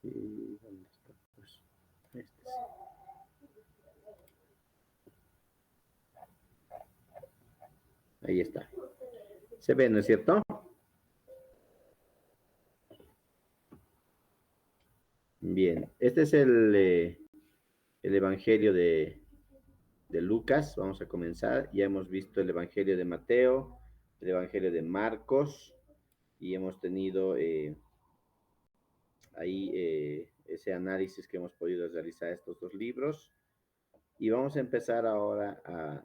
¿Y dónde está? Pues, este es. Ahí está. Se ve, ¿no es cierto? Bien, este es el Evangelio de Lucas. Vamos a comenzar. Ya hemos visto el Evangelio de Mateo, el Evangelio de Marcos, y hemos tenido ahí ese análisis que hemos podido realizar estos dos libros. Y vamos a empezar ahora a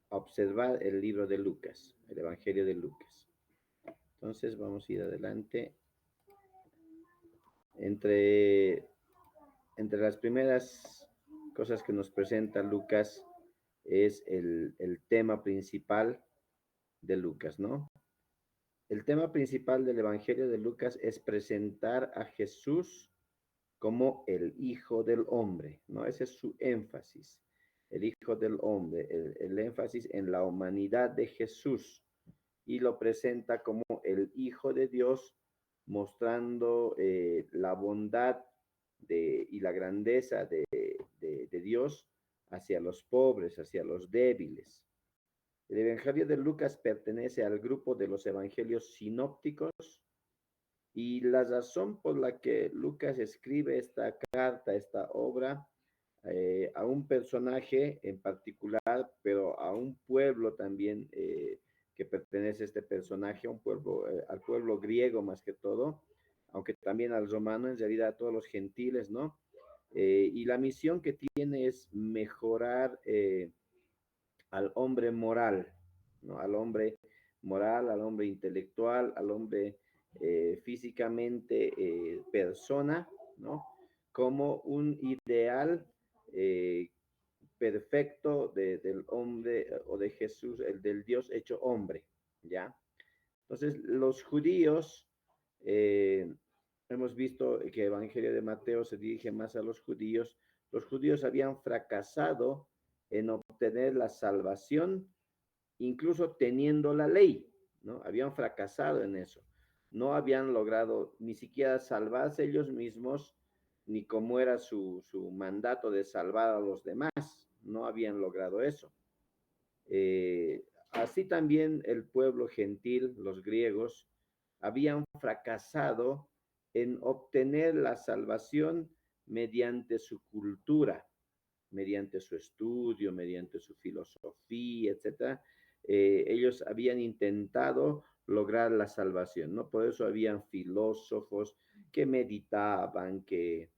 observar el libro de Lucas, el Evangelio de Lucas. Entonces vamos a ir adelante. Entre, entre las primeras cosas que nos presenta Lucas es el tema principal de Lucas, ¿no? El tema principal del Evangelio de Lucas es presentar a Jesús como el Hijo del Hombre, ¿no? Ese es su énfasis, el Hijo del Hombre, el énfasis en la humanidad de Jesús, y lo presenta como el Hijo de Dios, mostrando la bondad y la grandeza de Dios hacia los pobres, hacia los débiles. El Evangelio de Lucas pertenece al grupo de los evangelios sinópticos, y la razón por la que Lucas escribe esta carta, esta obra, a un personaje en particular, pero a un pueblo también que pertenece a este personaje, un pueblo, al pueblo griego más que todo, aunque también al romano, en realidad a todos los gentiles, ¿no? Y la misión que tiene es mejorar al hombre moral, ¿no? Al hombre moral, al hombre intelectual, al hombre físicamente persona, ¿no? Como un ideal perfecto del hombre o de Jesús, el del Dios hecho hombre, ¿ya? Entonces, los judíos, eh, hemos visto que el Evangelio de Mateo se dirige más a los judíos habían fracasado en obtener la salvación, incluso teniendo la ley, ¿no? Habían fracasado en eso. No habían logrado ni siquiera salvarse ellos mismos, ni como era su mandato de salvar a los demás. No habían logrado eso. Así también el pueblo gentil, los griegos, habían fracasado en obtener la salvación mediante su cultura, mediante su estudio, mediante su filosofía, etcétera. Ellos habían intentado lograr la salvación, ¿no? Por eso habían filósofos que meditaban, que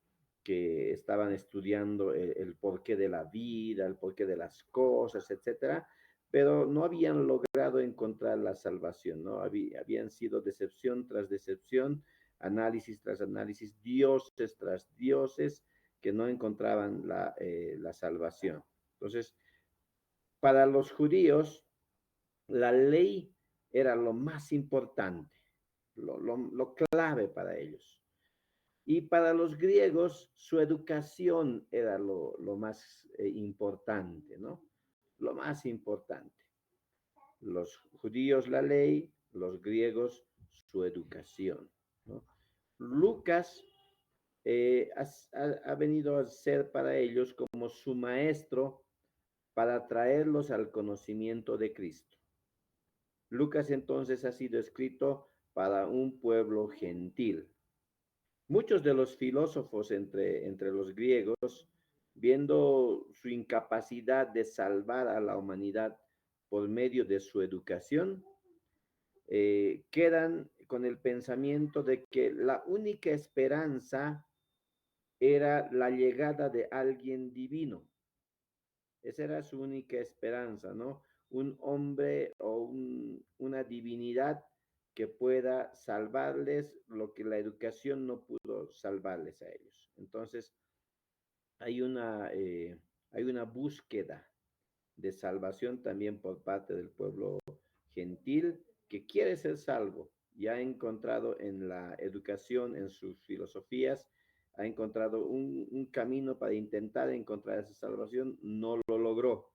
estaban estudiando el porqué de la vida, el porqué de las cosas, etcétera, pero no habían logrado encontrar la salvación, ¿no? Habían sido decepción tras decepción, análisis tras análisis, dioses tras dioses, que no encontraban la salvación. Entonces, para los judíos, la ley era lo más importante, lo clave para ellos. Y para los griegos, su educación era lo más importante, ¿no? Lo más importante. Los judíos la ley, los griegos su educación, ¿no? Lucas ha venido a ser para ellos como su maestro para traerlos al conocimiento de Cristo. Lucas entonces ha sido escrito para un pueblo gentil. Muchos de los filósofos entre los griegos, viendo su incapacidad de salvar a la humanidad por medio de su educación, quedan con el pensamiento de que la única esperanza era la llegada de alguien divino. Esa era su única esperanza, ¿no? Un hombre o una divinidad que pueda salvarles lo que la educación no pudo salvarles a ellos. Entonces, hay hay una búsqueda de salvación también por parte del pueblo gentil que quiere ser salvo y ha encontrado en la educación, en sus filosofías, ha encontrado un camino para intentar encontrar esa salvación, no lo logró.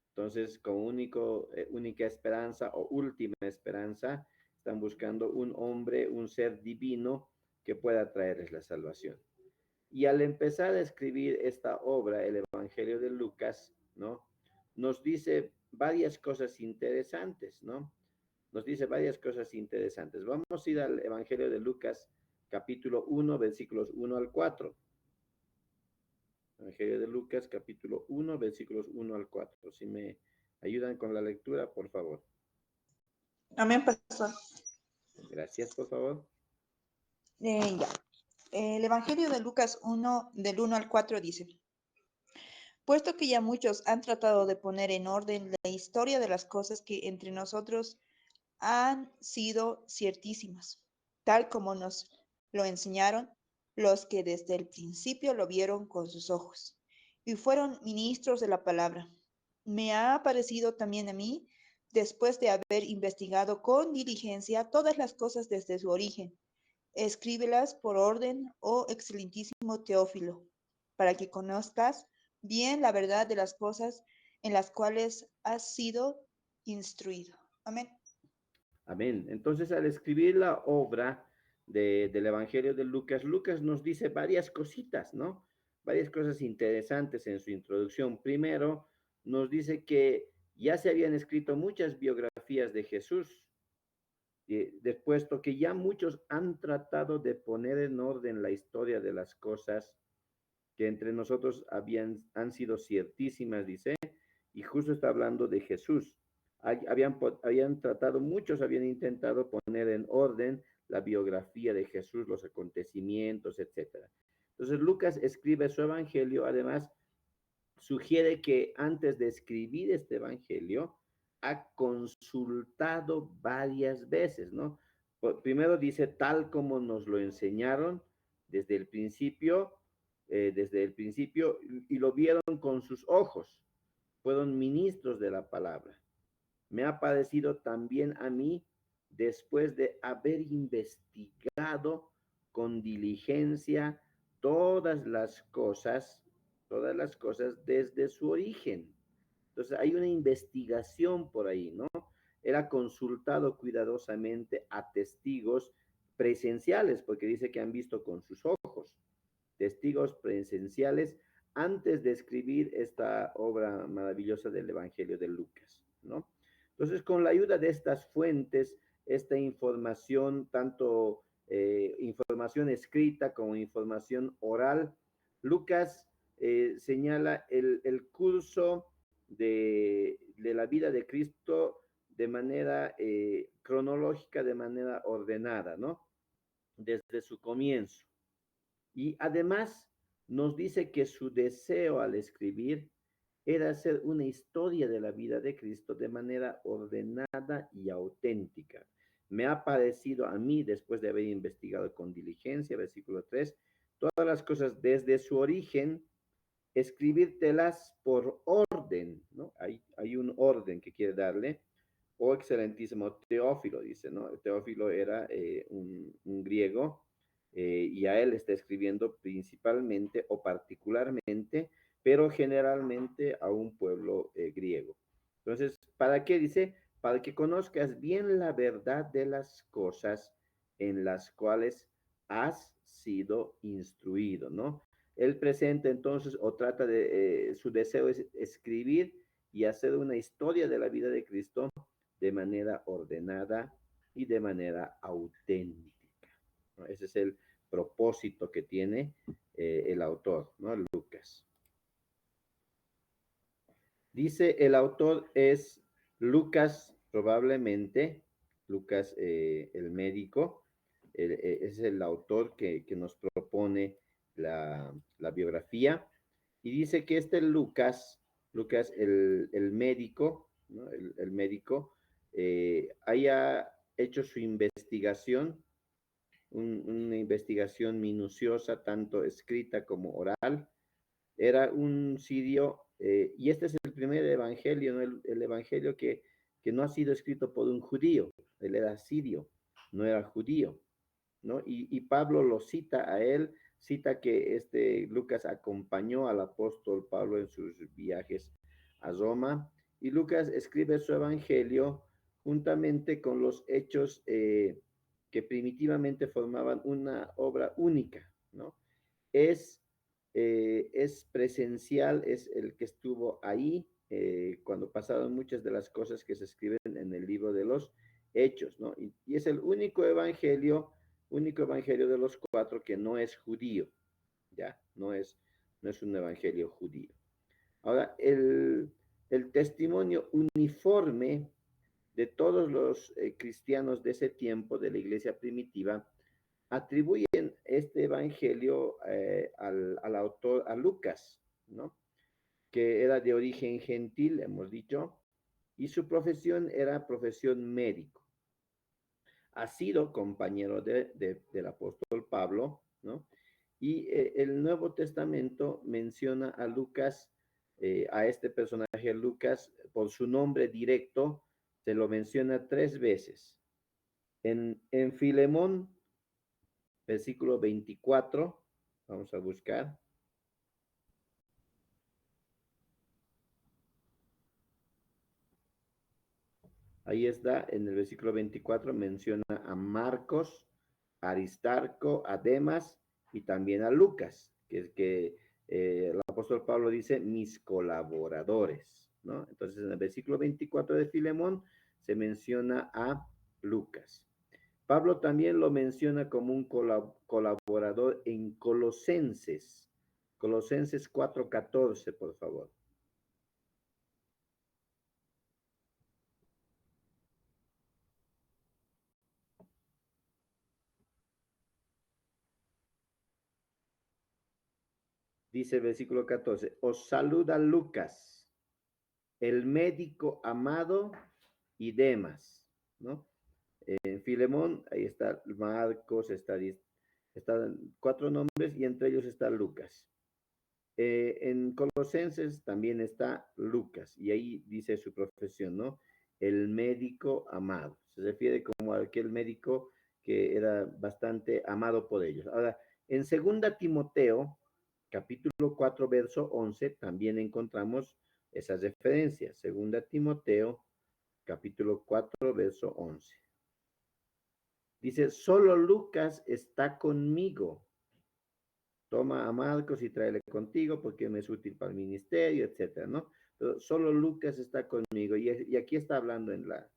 Entonces, como única esperanza o última esperanza, están buscando un hombre, un ser divino que pueda traerles la salvación. Y al empezar a escribir esta obra, el Evangelio de Lucas, ¿no? Nos dice varias cosas interesantes, ¿no? Nos dice varias cosas interesantes. Vamos a ir al Evangelio de Lucas, capítulo 1, versículos 1 al 4. Evangelio de Lucas, capítulo 1, versículos 1 al 4. Si me ayudan con la lectura, por favor. Amén, pastor. Gracias, por favor. Ya. El Evangelio de Lucas 1, del 1 al 4 dice, puesto que ya muchos han tratado de poner en orden la historia de las cosas que entre nosotros han sido ciertísimas, tal como nos lo enseñaron los que desde el principio lo vieron con sus ojos y fueron ministros de la palabra. Me ha parecido también a mí, después de haber investigado con diligencia todas las cosas desde su origen, escríbelas por orden, oh excelentísimo Teófilo, para que conozcas bien la verdad de las cosas en las cuales has sido instruido. Amén. Amén. Entonces, al escribir la obra del Evangelio de Lucas, Lucas nos dice varias cositas, ¿no? Varias cosas interesantes en su introducción. Primero, nos dice que ya se habían escrito muchas biografías de Jesús, puesto que ya muchos han tratado de poner en orden la historia de las cosas que entre nosotros han sido ciertísimas, dice, y justo está hablando de Jesús. Habían tratado, muchos habían intentado poner en orden la biografía de Jesús, los acontecimientos, etcétera. Entonces Lucas escribe su evangelio, además sugiere que antes de escribir este evangelio ha consultado varias veces, ¿no? Primero dice tal como nos lo enseñaron desde el principio, y lo vieron con sus ojos, fueron ministros de la palabra. Me ha parecido también a mí, después de haber investigado con diligencia todas las cosas desde su origen. Entonces hay una investigación por ahí, ¿no? Él ha consultado cuidadosamente a testigos presenciales, porque dice que han visto con sus ojos, testigos presenciales antes de escribir esta obra maravillosa del Evangelio de Lucas, ¿no? Entonces, con la ayuda de estas fuentes, esta información, tanto información escrita como información oral, Lucas señala el curso de la vida de Cristo de manera cronológica, de manera ordenada, ¿no? Desde su comienzo. Y además nos dice que su deseo al escribir era hacer una historia de la vida de Cristo de manera ordenada y auténtica. Me ha parecido a mí, después de haber investigado con diligencia, versículo 3, todas las cosas desde su origen, escribírtelas por orden, ¿no? Hay un orden que quiere darle. Oh excelentísimo Teófilo, dice, ¿no? Teófilo era un griego, y a él está escribiendo principalmente o particularmente, pero generalmente a un pueblo griego. Entonces, ¿para qué dice? Para que conozcas bien la verdad de las cosas en las cuales has sido instruido, ¿no? Él presenta entonces o trata de, su deseo es escribir y hacer una historia de la vida de Cristo de manera ordenada y de manera auténtica, ¿no? Ese es el propósito que tiene el autor, ¿no? Lucas. Dice el autor es Lucas, probablemente, Lucas el médico, es el autor que nos propone la biografía, y dice que Lucas el médico, ¿no? El médico, haya hecho su investigación, una investigación minuciosa, tanto escrita como oral. Era un sirio, y este es el primer evangelio, ¿no? El evangelio que no ha sido escrito por un judío, él era sirio, no era judío, ¿no? Y Pablo lo cita a él, cita que Lucas acompañó al apóstol Pablo en sus viajes a Roma, y Lucas escribe su evangelio juntamente con los hechos que primitivamente formaban una obra única, ¿no? Es presencial, es el que estuvo ahí cuando pasaron muchas de las cosas que se escriben en el libro de los Hechos, ¿no? Y es el único evangelio de los cuatro que no es judío, ¿ya? No es un evangelio judío. Ahora, el testimonio uniforme de todos los cristianos de ese tiempo, de la iglesia primitiva, atribuyen este evangelio al autor, a Lucas, ¿no? Que era de origen gentil, hemos dicho, y su profesión era profesión médico. Ha sido compañero del apóstol Pablo, ¿no? Y el Nuevo Testamento menciona a Lucas, a este personaje Lucas, por su nombre directo, se lo menciona 3 veces. En Filemón, versículo 24, vamos a buscar. Ahí está, en el versículo 24 menciona a Marcos, Aristarco, a Demas y también a Lucas, el apóstol Pablo dice mis colaboradores, ¿no? Entonces en el versículo 24 de Filemón se menciona a Lucas. Pablo también lo menciona como un colaborador en Colosenses. Colosenses 4:14, por favor. Dice el versículo 14, os saluda Lucas, el médico amado y Demas, ¿no? En Filemón, ahí está Marcos, están 4 nombres y entre ellos está Lucas. En Colosenses también está Lucas y ahí dice su profesión, ¿no? El médico amado. Se refiere como a aquel médico que era bastante amado por ellos. Ahora, en 2 Timoteo, capítulo 4, verso 11, también encontramos esas referencias. 2 Timoteo, capítulo 4, verso 11. Dice, solo Lucas está conmigo. Toma a Marcos y tráele contigo porque me es útil para el ministerio, etcétera, ¿no? Pero solo Lucas está conmigo y aquí está hablando en la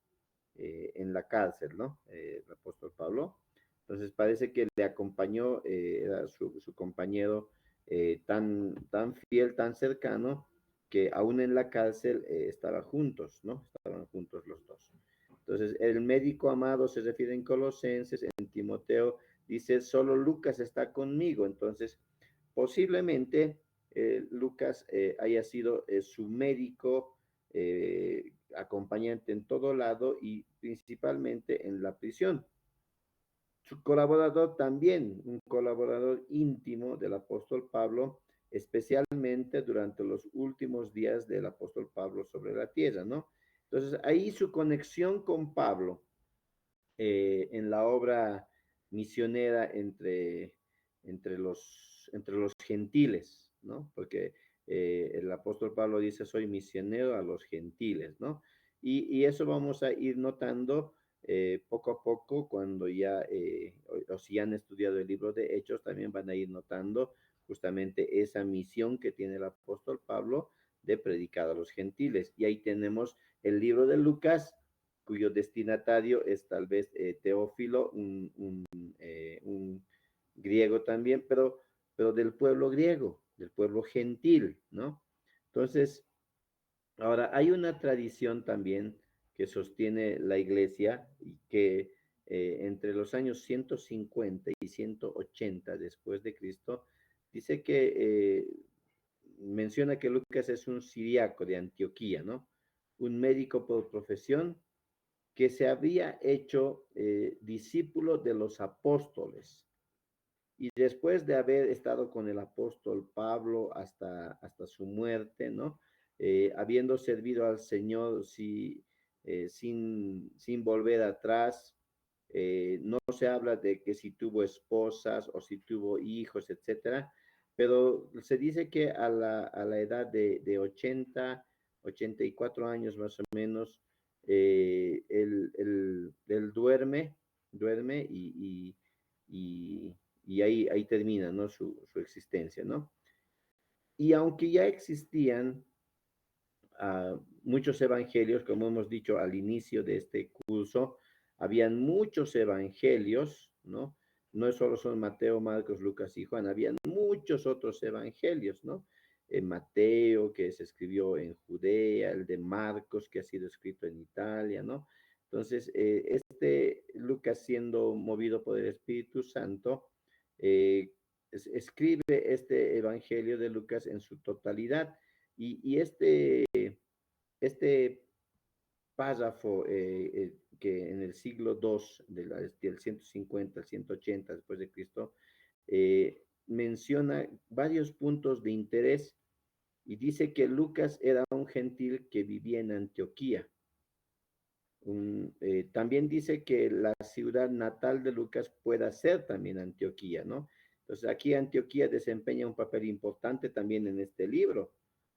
cárcel, ¿no? El apóstol Pablo. Entonces parece que le acompañó, era su compañero tan fiel, tan cercano, que aún en la cárcel estaban juntos, ¿no? Estaban juntos los dos. Entonces, el médico amado se refiere en Colosenses, en Timoteo, dice, solo Lucas está conmigo. Entonces, posiblemente Lucas haya sido su médico acompañante en todo lado y principalmente en la prisión. Su colaborador también, un colaborador íntimo del apóstol Pablo, especialmente durante los últimos días del apóstol Pablo sobre la tierra, ¿no? Entonces, ahí su conexión con Pablo en la obra misionera entre los gentiles, ¿no? Porque el apóstol Pablo dice, soy misionero a los gentiles, ¿no? Y eso vamos a ir notando poco a poco cuando ya, o si han estudiado el libro de Hechos, también van a ir notando justamente esa misión que tiene el apóstol Pablo de predicar a los gentiles. Y ahí tenemos el libro de Lucas, cuyo destinatario es tal vez Teófilo, un griego también, pero del pueblo griego, del pueblo gentil, ¿no? Entonces, ahora hay una tradición también que sostiene la iglesia y que entre los años 150 y 180 después de Cristo, dice que menciona que Lucas es un siriaco de Antioquía, ¿no? Un médico por profesión que se había hecho discípulo de los apóstoles. Y después de haber estado con el apóstol Pablo hasta su muerte, ¿no? Habiendo servido al Señor sin volver atrás, no se habla de que si tuvo esposas o si tuvo hijos, etcétera, pero se dice que a la edad de 84 años más o menos, Él duerme y ahí termina, ¿no? Su existencia, ¿no? Y aunque ya existían muchos evangelios, como hemos dicho al inicio de este curso, habían muchos evangelios, ¿no? No solo son Mateo, Marcos, Lucas y Juan, habían muchos otros evangelios, ¿no? Mateo, que se escribió en Judea, el de Marcos, que ha sido escrito en Italia, ¿no? Entonces, este Lucas, siendo movido por el Espíritu Santo, escribe este Evangelio de Lucas en su totalidad. Y este párrafo que en el siglo II, del 150 al 180 después de Cristo, menciona varios puntos de interés y dice que Lucas era un gentil que vivía en Antioquía. También dice que la ciudad natal de Lucas pueda ser también Antioquía, ¿no? Entonces aquí Antioquía desempeña un papel importante también en este libro,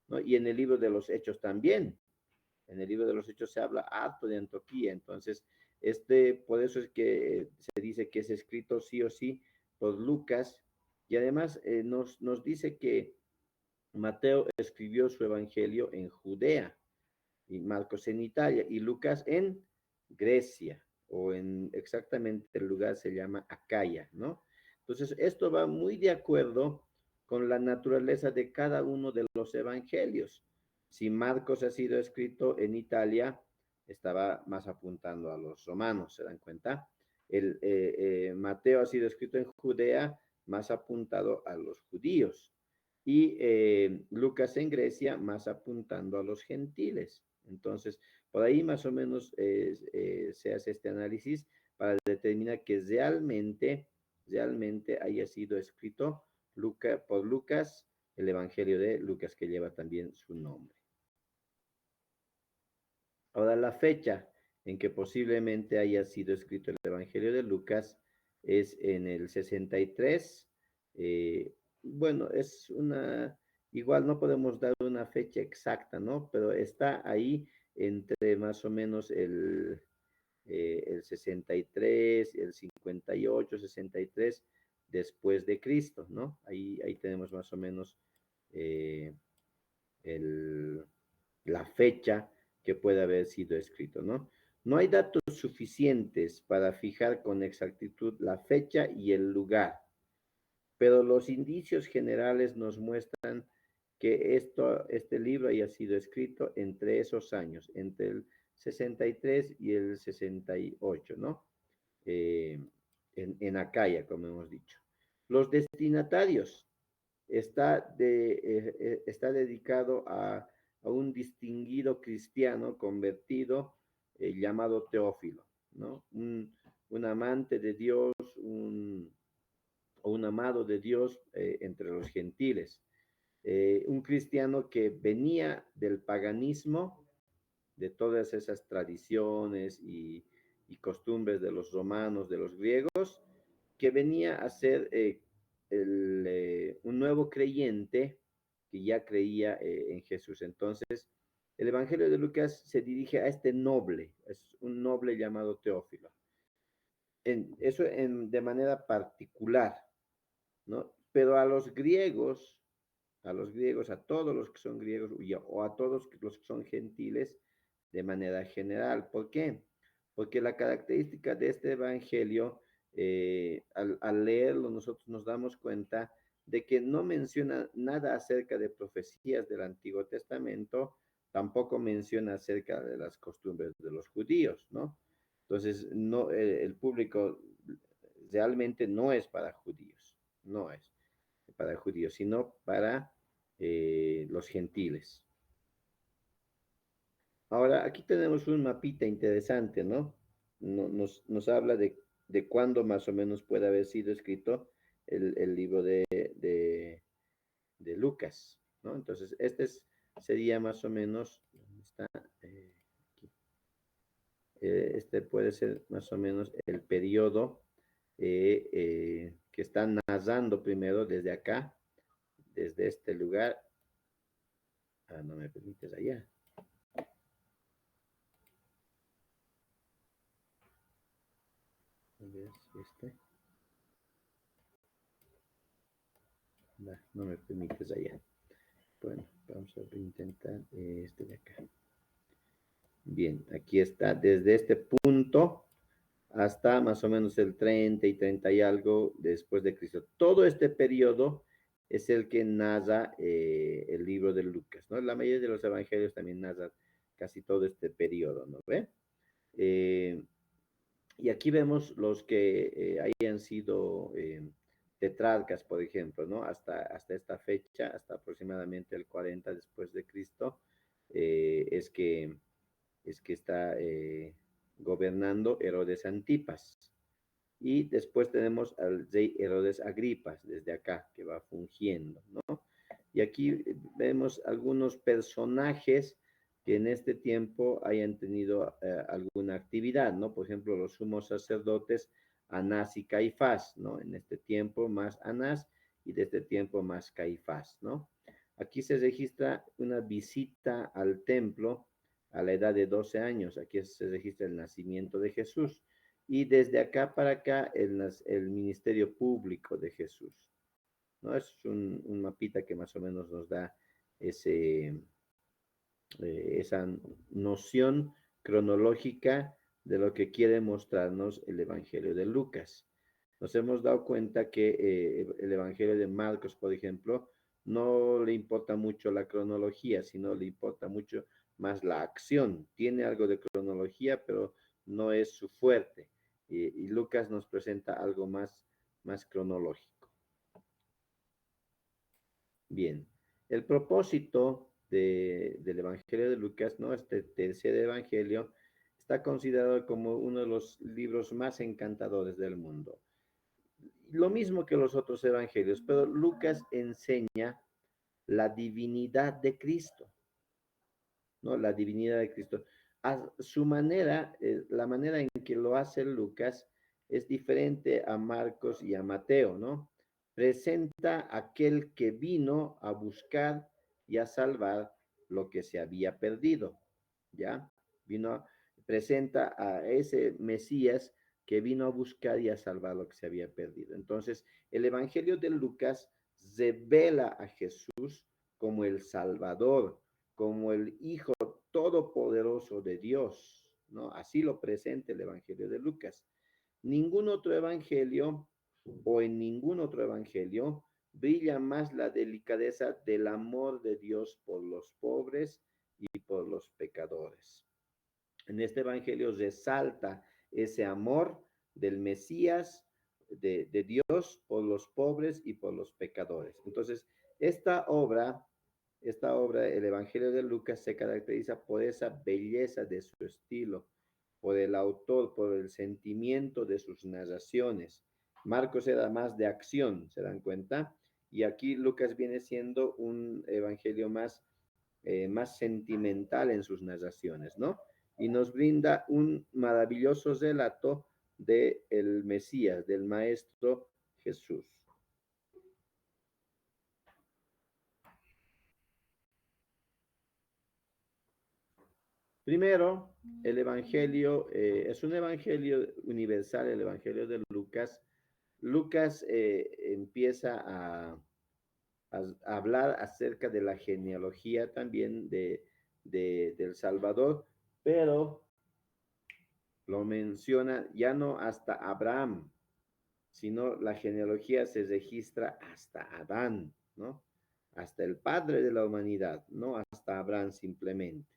¿no? Y en el libro de los Hechos también. En el libro de los Hechos se habla harto de Antioquía, entonces, por eso es que se dice que es escrito sí o sí por Lucas, y además nos dice que Mateo escribió su evangelio en Judea, y Marcos en Italia, y Lucas en Grecia, o en exactamente el lugar se llama Acaya, ¿no? Entonces, esto va muy de acuerdo con la naturaleza de cada uno de los evangelios. Si Marcos ha sido escrito en Italia, estaba más apuntando a los romanos, ¿se dan cuenta? Mateo ha sido escrito en Judea, más apuntado a los judíos. Y Lucas en Grecia, más apuntando a los gentiles. Entonces, por ahí más o menos se hace este análisis para determinar que realmente haya sido escrito por Lucas, el Evangelio de Lucas, que lleva también su nombre. Ahora, la fecha en que posiblemente haya sido escrito el Evangelio de Lucas es en el 63. Bueno, igual no podemos dar una fecha exacta, ¿no? Pero está ahí entre más o menos el 63, el 58, 63 después de Cristo, ¿no? Ahí tenemos más o menos eh, el, la fecha que puede haber sido escrito, ¿no? No hay datos suficientes para fijar con exactitud la fecha y el lugar, pero los indicios generales nos muestran que este libro haya sido escrito entre esos años, entre el 63 y el 68, ¿no? En Acaya, como hemos dicho. Los destinatarios está dedicado a un distinguido cristiano convertido llamado Teófilo, ¿no? Un amante de Dios, o un amado de Dios entre los gentiles. Un cristiano que venía del paganismo, de todas esas tradiciones y costumbres de los romanos, de los griegos, que venía a ser un nuevo creyente que ya creía en Jesús. Entonces, el Evangelio de Lucas se dirige a este noble, es un noble llamado Teófilo. Eso de manera particular, ¿no? Pero a todos los que son griegos o a todos los que son gentiles de manera general. ¿Por qué? Porque la característica de este evangelio, al leerlo nosotros nos damos cuenta de que no menciona nada acerca de profecías del Antiguo Testamento, tampoco menciona acerca de las costumbres de los judíos, ¿no? Entonces, no, el público realmente no es para judíos, no es para judíos, sino para los gentiles. Ahora, aquí tenemos un mapita interesante, ¿no? Nos habla de cuándo más o menos puede haber sido escrito el libro de Lucas, ¿no? Entonces, sería más o menos, ¿dónde está? Aquí. Este puede ser más o menos el periodo que está narrando primero desde acá, desde este lugar. No me permites allá. ver si no me permites allá. Bueno, vamos a intentar este de acá. Bien, aquí está, desde este punto hasta más o menos el 30 y 30 y algo después de Cristo. Todo este periodo es el que narra el libro de Lucas, ¿no? La mayoría de los evangelios también narran casi todo este periodo, ¿no ve? Y aquí vemos los que hayan sido tetrarcas, por ejemplo, ¿no? Hasta esta fecha, hasta aproximadamente el 40 después de Cristo, es que está gobernando Herodes Antipas. Y después tenemos al rey Herodes Agripas, desde acá, que va fungiendo, ¿no? Y aquí vemos algunos personajes que en este tiempo hayan tenido alguna actividad, ¿no? Por ejemplo, los sumos sacerdotes Anás y Caifás, ¿no? En este tiempo más Anás y de este tiempo más Caifás, ¿no? Aquí se registra una visita al templo a la edad de 12 años. Aquí se registra el nacimiento de Jesús. Y desde acá para acá el ministerio público de Jesús, ¿no? Es un mapita que más o menos nos da esa noción cronológica de lo que quiere mostrarnos el Evangelio de Lucas. Nos hemos dado cuenta que el Evangelio de Marcos, por ejemplo, no le importa mucho la cronología, sino le importa mucho más la acción. Tiene algo de cronología, pero no es su fuerte. Y Lucas nos presenta algo más cronológico. Bien, el propósito del Evangelio de Lucas, ¿no? Este tercer Evangelio está considerado como uno de los libros más encantadores del mundo. Lo mismo que los otros evangelios, pero Lucas enseña la divinidad de Cristo, ¿no? La divinidad de Cristo. A su manera, la manera en que lo hace Lucas es diferente a Marcos y a Mateo, ¿no? Presenta aquel que vino a buscar y a salvar lo que se había perdido, ¿ya? Presenta a ese Mesías que vino a buscar y a salvar lo que se había perdido. Entonces, el Evangelio de Lucas revela a Jesús como el Salvador, como el Hijo Todopoderoso de Dios, ¿no? Así lo presenta el Evangelio de Lucas. Ningún otro evangelio o en ningún otro evangelio brilla más la delicadeza del amor de Dios por los pobres y por los pecadores. En este evangelio resalta ese amor del Mesías, de Dios por los pobres y por los pecadores. Entonces, esta obra, el Evangelio de Lucas, se caracteriza por esa belleza de su estilo, por el autor, por el sentimiento de sus narraciones. Marcos era más de acción, ¿se dan cuenta? Y aquí Lucas viene siendo un evangelio más sentimental en sus narraciones, ¿no? Y nos brinda un maravilloso relato de el Mesías, del Maestro Jesús. Primero, el Evangelio es un Evangelio universal, el Evangelio de Lucas. Lucas empieza a hablar acerca de la genealogía también del Salvador, pero lo menciona ya no hasta Abraham, sino la genealogía se registra hasta Adán, ¿no? Hasta el padre de la humanidad, no hasta Abraham simplemente.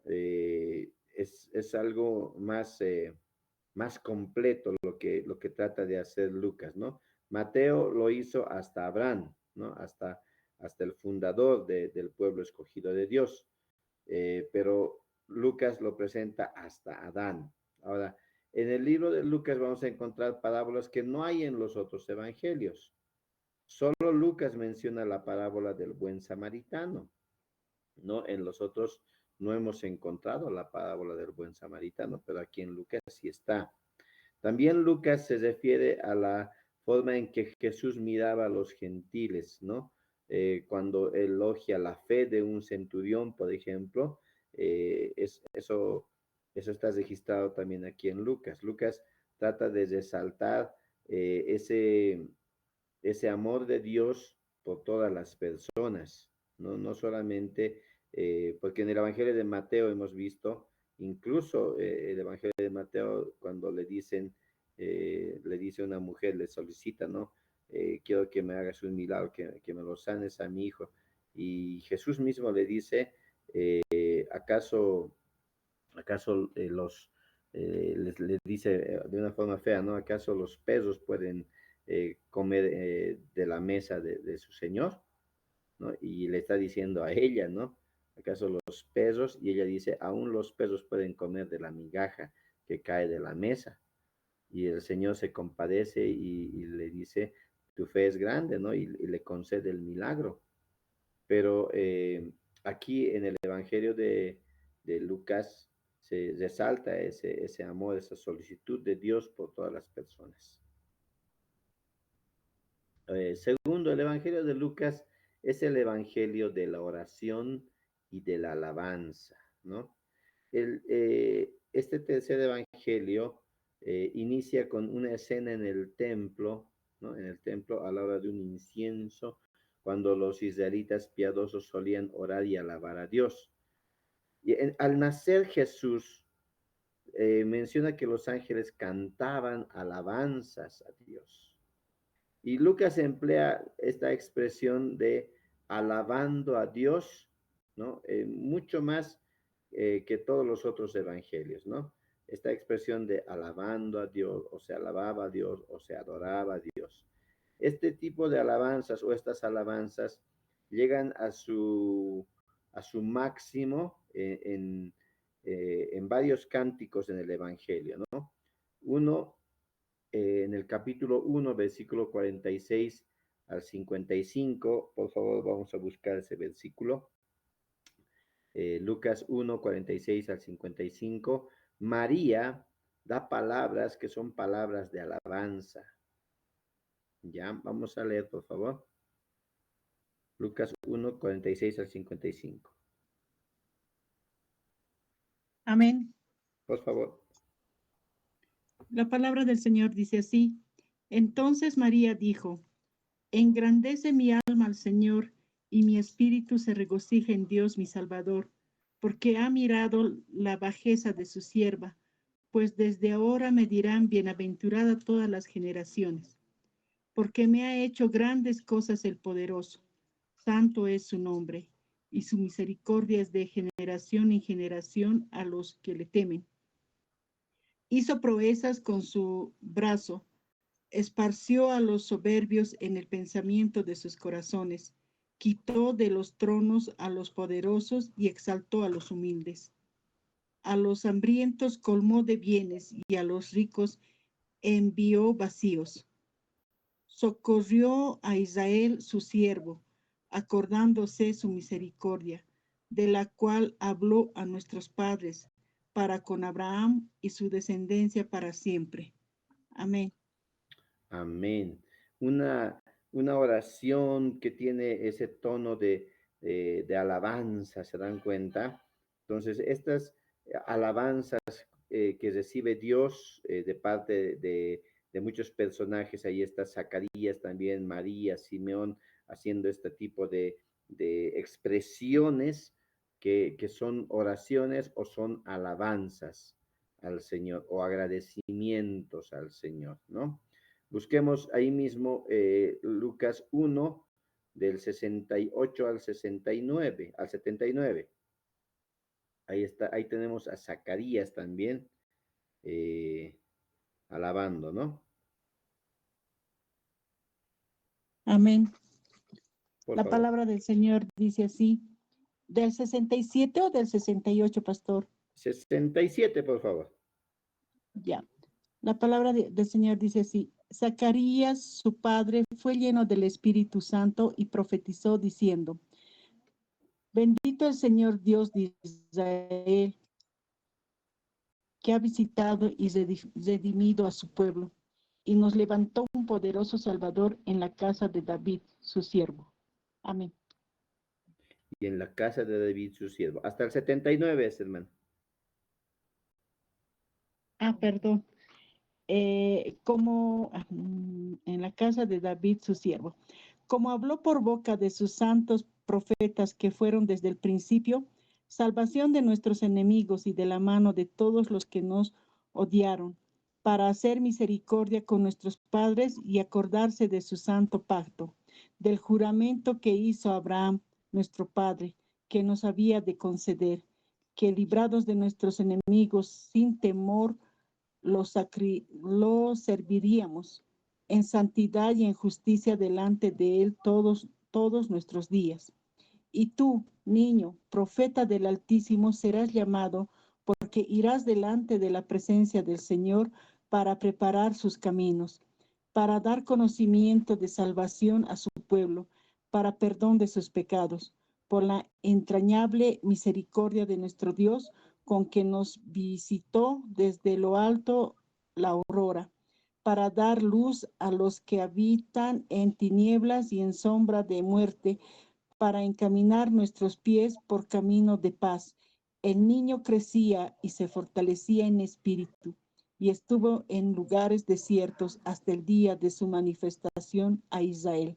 Es algo más completo lo que trata de hacer Lucas, ¿no? Mateo lo hizo hasta Abraham, ¿no? Hasta el fundador del pueblo escogido de Dios, pero Lucas lo presenta hasta Adán. Ahora, en el libro de Lucas vamos a encontrar parábolas que no hay en los otros evangelios. Solo Lucas menciona la parábola del buen samaritano, ¿no? En los otros no hemos encontrado la parábola del buen samaritano, pero aquí en Lucas sí está. También Lucas se refiere a la forma en que Jesús miraba a los gentiles, ¿no? Cuando elogia la fe de un centurión, por ejemplo, eso está registrado también aquí en Lucas. Lucas trata de resaltar ese amor de Dios por todas las personas, no, no solamente, porque en el Evangelio de Mateo hemos visto, incluso el Evangelio de Mateo, cuando le dice una mujer, le solicita, ¿no? Quiero que me hagas un milagro, que me lo sanes a mi hijo. Y Jesús mismo le dice, ¿acaso les dice de una forma fea, ¿no? ¿Acaso los perros pueden comer de la mesa de su señor? ¿No? Y le está diciendo a ella, ¿no? ¿Acaso los perros? Y ella dice, aún los perros pueden comer de la migaja que cae de la mesa. Y el Señor se compadece y le dice, tu fe es grande, ¿no? Y le concede el milagro. Pero aquí en el Evangelio de Lucas se resalta ese amor, esa solicitud de Dios por todas las personas. Segundo, el Evangelio de Lucas es el Evangelio de la oración y de la alabanza, ¿no? Este tercer Evangelio inicia con una escena en el templo, ¿no? En el templo a la hora de un incienso, cuando los israelitas piadosos solían orar y alabar a Dios. Y al nacer Jesús, menciona que los ángeles cantaban alabanzas a Dios. Y Lucas emplea esta expresión de alabando a Dios, ¿no? Mucho más que todos los otros evangelios, ¿no? Esta expresión de alabando a Dios, o se alababa a Dios, o se adoraba a Dios. Este tipo de alabanzas o estas alabanzas llegan a su máximo en varios cánticos en el Evangelio, ¿no? Uno, en el capítulo 1, versículo 46 al 55, por favor, vamos a buscar ese versículo. Lucas 1, 46 al 55. María da palabras que son palabras de alabanza. Ya, vamos a leer, por favor. Lucas 1, 46 al 55. Amén. Por favor. La palabra del Señor dice así. Entonces María dijo, engrandece mi alma al Señor, y mi espíritu se regocija en Dios mi Salvador, porque ha mirado la bajeza de su sierva, pues desde ahora me dirán bienaventurada todas las generaciones, porque me ha hecho grandes cosas el poderoso. Santo es su nombre, y su misericordia es de generación en generación a los que le temen. Hizo proezas con su brazo, esparció a los soberbios en el pensamiento de sus corazones, quitó de los tronos a los poderosos y exaltó a los humildes. A los hambrientos colmó de bienes y a los ricos envió vacíos. Socorrió a Israel su siervo, acordándose su misericordia, de la cual habló a nuestros padres, para con Abraham y su descendencia para siempre. Amén. Amén. Una oración que tiene ese tono de alabanza, ¿se dan cuenta? Entonces, estas alabanzas que recibe Dios de parte de muchos personajes, ahí está Zacarías también, María, Simeón, haciendo este tipo de expresiones que son oraciones o son alabanzas al Señor o agradecimientos al Señor, ¿no? Busquemos ahí mismo Lucas 1, del 68 al 69, al 79. Ahí está, ahí tenemos a Zacarías también eh, alabando, ¿no? Amén. Por La favor. palabra del Señor dice así, ¿del 67 o del 68, pastor? 67, por favor. Ya. La palabra del Señor dice así, Zacarías, su padre, fue lleno del Espíritu Santo y profetizó diciendo, bendito el Señor Dios de Israel, que ha visitado y redimido a su pueblo, y nos levantó un poderoso Salvador en la casa de David, su siervo. Amén. Y en la casa de David, su siervo. Hasta el 79 es, hermano. Perdón. en la casa de David, su siervo. Como habló por boca de sus santos profetas que fueron desde el principio, salvación de nuestros enemigos y de la mano de todos los que nos odiaron, para hacer misericordia con nuestros padres y acordarse de su santo pacto, del juramento que hizo Abraham, nuestro padre, que nos había de conceder, que librados de nuestros enemigos sin temor, los serviríamos en santidad y en justicia delante de Él todos nuestros días. Y tú, niño, profeta del Altísimo, serás llamado, porque irás delante de la presencia del Señor para preparar sus caminos, para dar conocimiento de salvación a su pueblo, para perdón de sus pecados, por la entrañable misericordia de nuestro Dios, con que nos visitó desde lo alto la aurora, para dar luz a los que habitan en tinieblas y en sombra de muerte, para encaminar nuestros pies por camino de paz. El niño crecía y se fortalecía en espíritu, y estuvo en lugares desiertos hasta el día de su manifestación a Israel.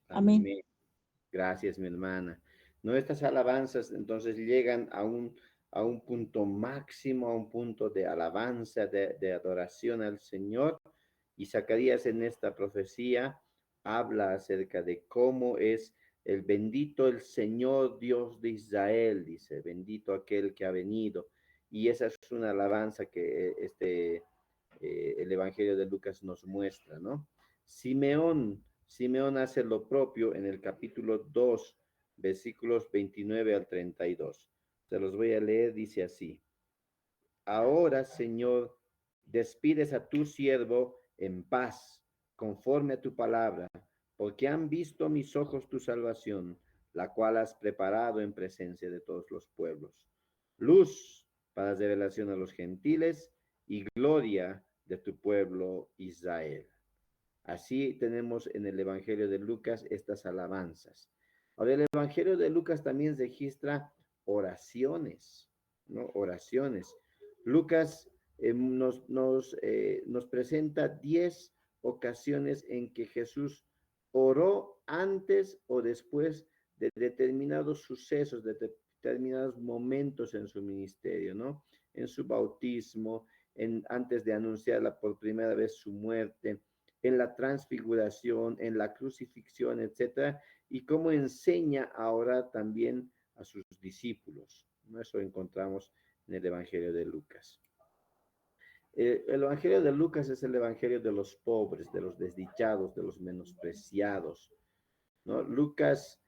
Amén. Amén. Gracias, mi hermana. Nuestras alabanzas entonces llegan a un punto máximo, a un punto de alabanza, de adoración al Señor. Y Zacarías en esta profecía habla acerca de cómo es el bendito el Señor Dios de Israel, dice, bendito aquel que ha venido. Y esa es una alabanza que el Evangelio de Lucas nos muestra, ¿no? Simeón hace lo propio en el capítulo 2, versículos 29 al 32. Se los voy a leer, dice así. Ahora, Señor, despides a tu siervo en paz, conforme a tu palabra, porque han visto mis ojos tu salvación, la cual has preparado en presencia de todos los pueblos. Luz para revelación a los gentiles y gloria de tu pueblo Israel. Así tenemos en el Evangelio de Lucas estas alabanzas. Ahora, el Evangelio de Lucas también registra oraciones, ¿no? Oraciones. Lucas nos presenta 10 ocasiones en que Jesús oró antes o después de determinados sucesos, de determinados momentos en su ministerio, ¿no? En su bautismo, antes de anunciarla por primera vez su muerte, en la transfiguración, en la crucifixión, etcétera, y cómo enseña ahora también a sus discípulos. Eso encontramos en el Evangelio de Lucas. El Evangelio de Lucas es el Evangelio de los pobres, de los desdichados, de los menospreciados, ¿no? Lucas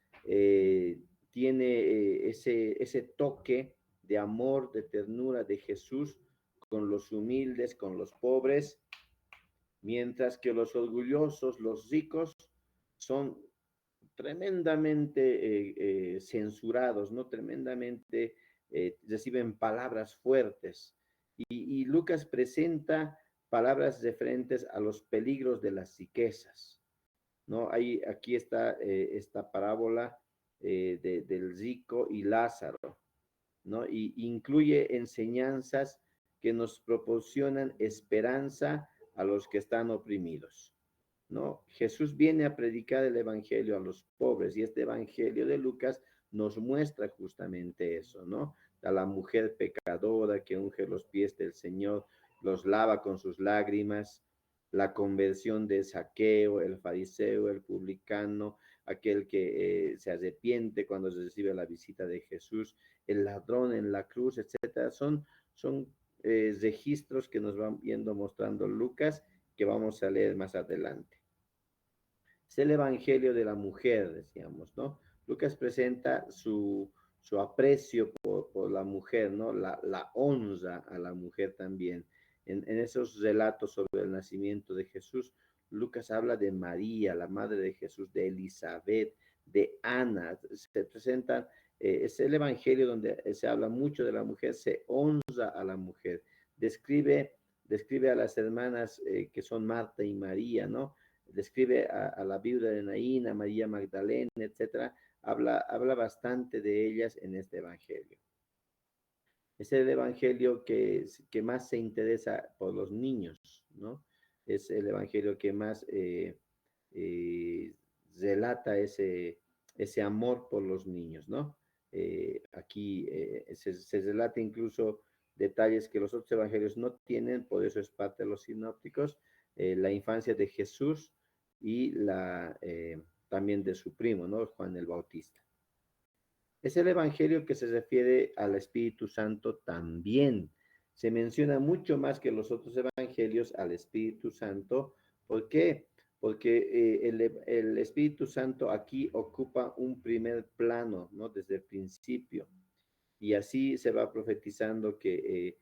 tiene ese toque de amor, de ternura de Jesús con los humildes, con los pobres, mientras que los orgullosos, los ricos, son tremendamente censurados, ¿no? Tremendamente reciben palabras fuertes. Y Lucas presenta palabras referentes a los peligros de las riquezas, ¿no? Aquí está esta parábola del rico y Lázaro, ¿no? Y incluye enseñanzas que nos proporcionan esperanza a los que están oprimidos, ¿no? Jesús viene a predicar el evangelio a los pobres y este evangelio de Lucas nos muestra justamente eso, ¿no? A la mujer pecadora que unge los pies del Señor, los lava con sus lágrimas, la conversión de Zaqueo, el fariseo, el publicano, aquel que se arrepiente cuando se recibe la visita de Jesús, el ladrón en la cruz, etcétera. Son registros que nos van viendo mostrando Lucas, que vamos a leer más adelante. Es el evangelio de la mujer, decíamos, ¿no? Lucas presenta su aprecio por la mujer, ¿no? La honra a la mujer también. En esos relatos sobre el nacimiento de Jesús, Lucas habla de María, la madre de Jesús, de Elizabeth, de Ana. Se presentan, es el evangelio donde se habla mucho de la mujer, se honra a la mujer. Describe a las hermanas que son Marta y María, ¿no? Describe a la viuda de Naín, a María Magdalena, etcétera. Habla bastante de ellas en este evangelio. Es el evangelio que más se interesa por los niños, ¿no? Es el evangelio que más relata ese amor por los niños, ¿no? Aquí se relata incluso detalles que los otros evangelios no tienen, por eso es parte de los sinópticos, la infancia de Jesús y también de su primo, ¿no? Juan el Bautista. Es el evangelio que se refiere al Espíritu Santo también. Se menciona mucho más que los otros evangelios al Espíritu Santo. ¿Por qué? Porque el Espíritu Santo aquí ocupa un primer plano, ¿no? Desde el principio. Y así se va profetizando que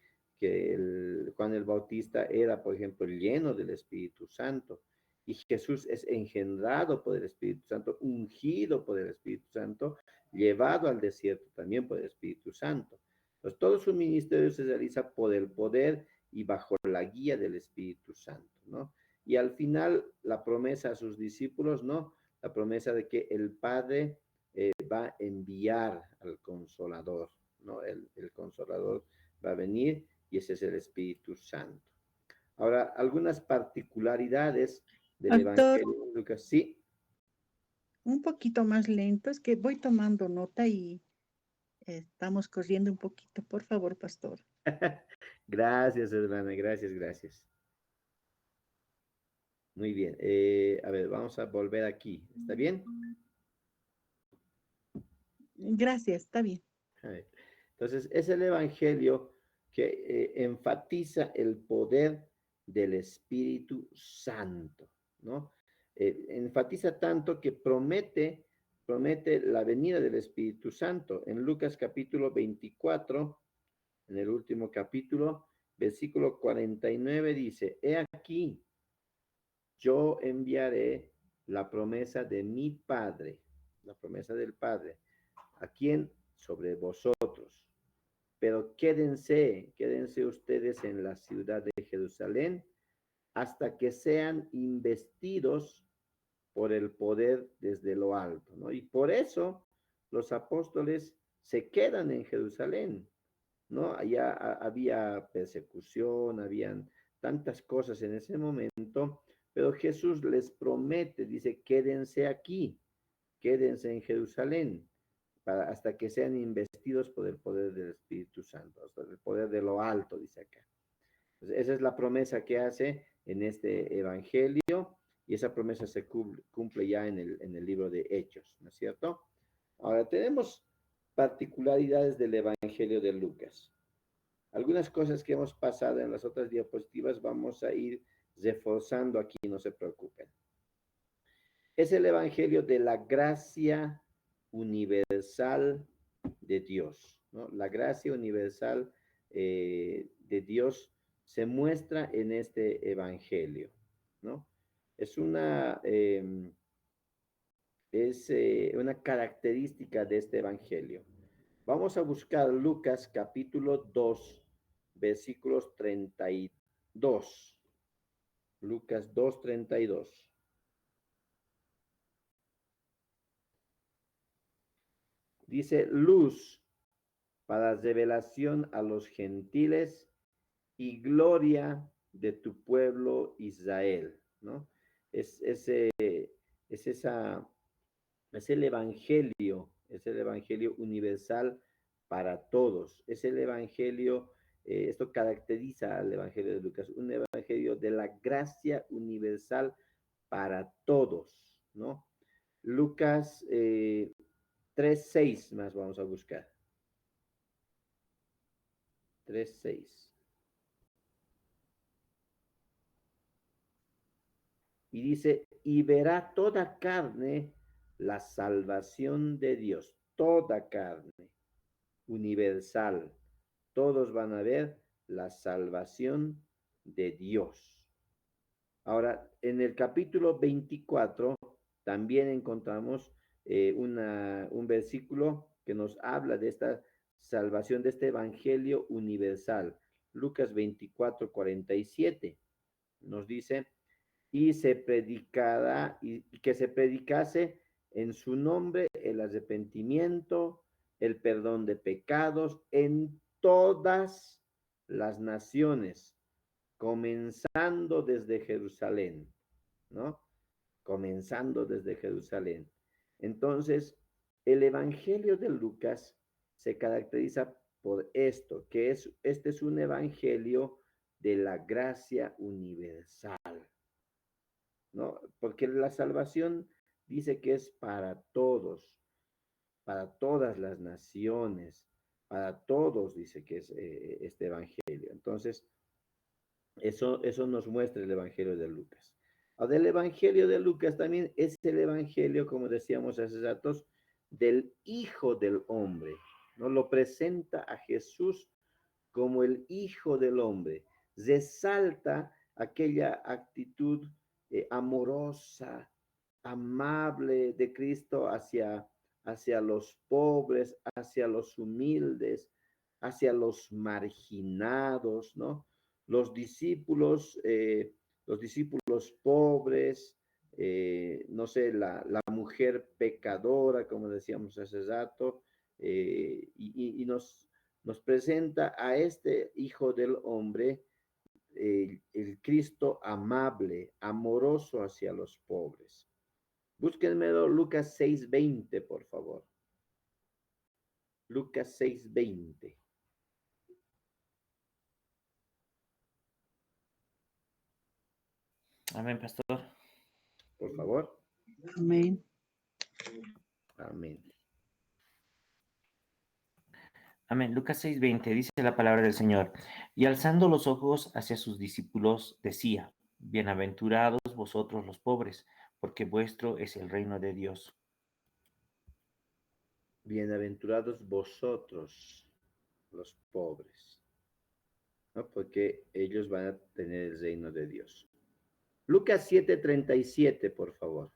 Juan el Bautista era, por ejemplo, lleno del Espíritu Santo. Y Jesús es engendrado por el Espíritu Santo, ungido por el Espíritu Santo, llevado al desierto también por el Espíritu Santo. Entonces, todo su ministerio se realiza por el poder y bajo la guía del Espíritu Santo, ¿no? Y al final, la promesa a sus discípulos, ¿no? La promesa de que el Padre va a enviar al Consolador, ¿no? El Consolador va a venir y ese es el Espíritu Santo. Ahora, algunas particularidades del Pastor, Evangelio de Lucas. Sí, un poquito más lento, es que voy tomando nota y estamos corriendo un poquito. Por favor, pastor. gracias, hermana, gracias, gracias. Muy bien. A ver, vamos a volver aquí. ¿Está bien? Gracias, está bien. A ver. Entonces, es el Evangelio que enfatiza el poder del Espíritu Santo, ¿no? Enfatiza tanto que promete la venida del Espíritu Santo. En Lucas capítulo 24, en el último capítulo, versículo 49 dice, he aquí, yo enviaré la promesa de mi Padre, la promesa del Padre, ¿a quién? Sobre vosotros. Pero quédense ustedes en la ciudad de Jerusalén hasta que sean investidos por el poder desde lo alto, ¿no? Y por eso los apóstoles se quedan en Jerusalén, ¿no? Allá había persecución, habían tantas cosas en ese momento, pero Jesús les promete, dice, quédense aquí, quédense en Jerusalén, hasta que sean investidos por el poder del Espíritu Santo, hasta el poder de lo alto, dice acá. Entonces, esa es la promesa que hace en este evangelio y esa promesa se cumple ya en el libro de Hechos, ¿no es cierto? Ahora tenemos particularidades del evangelio de Lucas. Algunas cosas que hemos pasado en las otras diapositivas vamos a ir reforzando aquí, no se preocupen. Es el evangelio de la gracia universal de Dios, ¿no? La gracia universal de Dios se muestra en este evangelio, ¿no? Es una característica de este evangelio. Vamos a buscar Lucas capítulo 2, versículos 32. Lucas 2, 32. Dice, luz para revelación a los gentiles y gloria de tu pueblo Israel, ¿no? Es, ese, es, esa, es el evangelio universal para todos, es el evangelio, esto caracteriza al evangelio de Lucas, un evangelio de la gracia universal para todos, ¿no? Lucas 3:6 más vamos a buscar. 3:6. Y dice, y verá toda carne la salvación de Dios, toda carne, universal. Todos van a ver la salvación de Dios. Ahora, en el capítulo 24 también encontramos un versículo que nos habla de esta salvación, de este evangelio universal. Lucas 24:47 nos dice, y se predicará, y que se predicase en su nombre el arrepentimiento, el perdón de pecados en todas las naciones, comenzando desde Jerusalén, ¿no? Comenzando desde Jerusalén. Entonces, el Evangelio de Lucas se caracteriza por esto, que este es un evangelio de la gracia universal, ¿no? Porque la salvación dice que es para todos, para todas las naciones, para todos, dice que es este evangelio. Entonces, eso nos muestra el evangelio de Lucas. Ahora, el evangelio de Lucas también es el evangelio, como decíamos hace ratos, del Hijo del Hombre. ¿No? Lo presenta a Jesús como el Hijo del Hombre. Resalta aquella actitud amorosa, amable de Cristo hacia los pobres, hacia los humildes, hacia los marginados, ¿no? Los discípulos pobres, no sé, la mujer pecadora, como decíamos hace rato, y nos presenta a este Hijo del Hombre, el Cristo amable, amoroso hacia los pobres. Búsquenmelo Lucas 6:20, por favor. Lucas 6:20. Amén, pastor. Por favor. Amén. Amén. Amén. Lucas 6:20 dice la palabra del Señor. Y alzando los ojos hacia sus discípulos, decía, bienaventurados vosotros los pobres, porque vuestro es el reino de Dios. Bienaventurados vosotros, los pobres, ¿no? Porque ellos van a tener el reino de Dios. Lucas 7:37, por favor.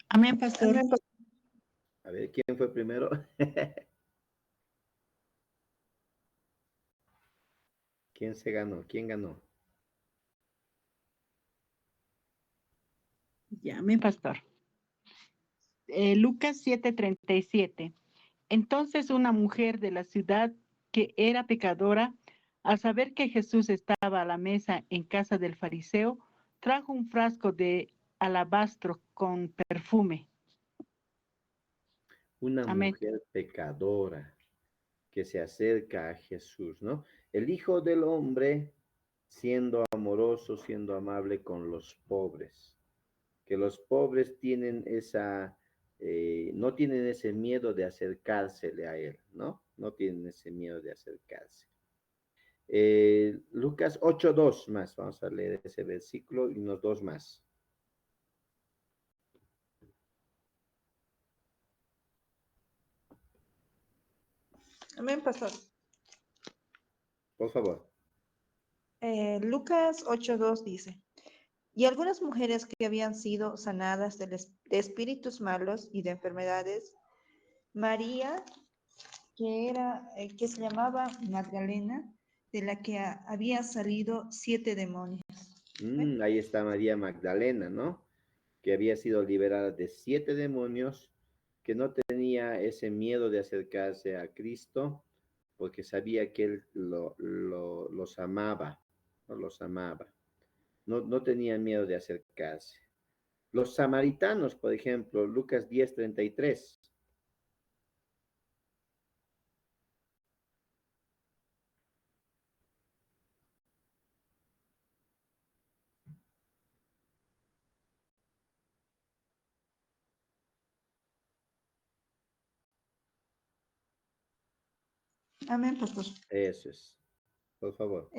Amén, pastor. Amén, pastor. A ver, ¿quién fue primero? ¿Quién se ganó? ¿Quién ganó? Ya, amén, pastor. Lucas 7:37. Entonces una mujer de la ciudad que era pecadora, al saber que Jesús estaba a la mesa en casa del fariseo, trajo un frasco de alabastro con perfume. Una Amén. mujer pecadora que se acerca a Jesús, ¿no? El Hijo del Hombre siendo amoroso, siendo amable con los pobres, que los pobres tienen no tienen ese miedo de acercársele a Él, ¿no? No tienen ese miedo de acercarse. Lucas 8:2 más, vamos a leer ese versículo y unos dos más. Amén, pastor. Por favor. Lucas 8:2 dice, y algunas mujeres que habían sido sanadas de espíritus malos y de enfermedades, María, que se llamaba Magdalena, de la que había salido 7 demonios. Ahí está María Magdalena, ¿no? Que había sido liberada de 7 demonios, que no tenía ese miedo de acercarse a Cristo, porque sabía que Él los amaba, ¿no? Los amaba. No tenía miedo de acercarse. Los samaritanos, por ejemplo, Lucas 10:33. Amén, pastor. Eso es, por favor.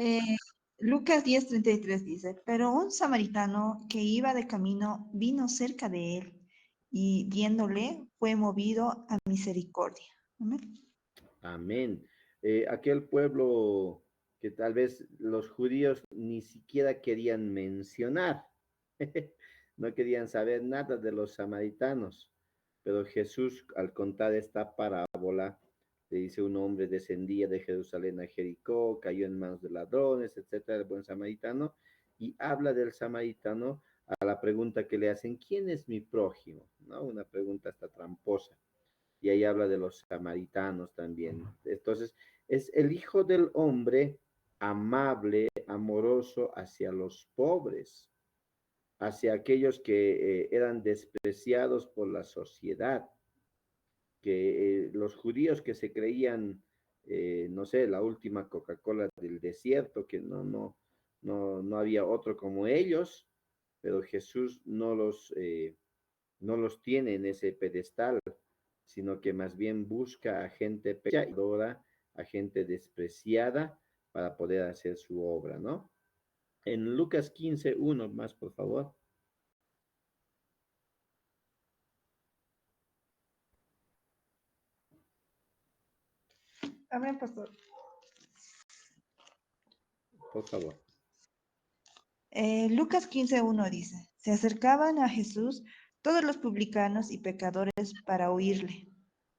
Lucas 10:33 dice, pero un samaritano que iba de camino vino cerca de él y viéndole fue movido a misericordia. Amén. Amén. Aquel pueblo que tal vez los judíos ni siquiera querían mencionar, no querían saber nada de los samaritanos, pero Jesús al contar esta parábola, le dice un hombre descendía de Jerusalén a Jericó, cayó en manos de ladrones, etcétera, el buen samaritano, y habla del samaritano a la pregunta que le hacen, ¿quién es mi prójimo? ¿no? Una pregunta hasta tramposa. Y ahí habla de los samaritanos también. Entonces, es el Hijo del Hombre amable, amoroso hacia los pobres, hacia aquellos que eran despreciados por la sociedad, que los judíos que se creían, no sé, la última Coca-Cola del desierto, que no había otro como ellos, pero Jesús no los tiene en ese pedestal, sino que más bien busca a gente pecadora, a gente despreciada para poder hacer su obra, ¿no? En Lucas 15, uno más, por favor. Amén, pastor. Por favor. Lucas 15:1 dice, se acercaban a Jesús todos los publicanos y pecadores para oírle.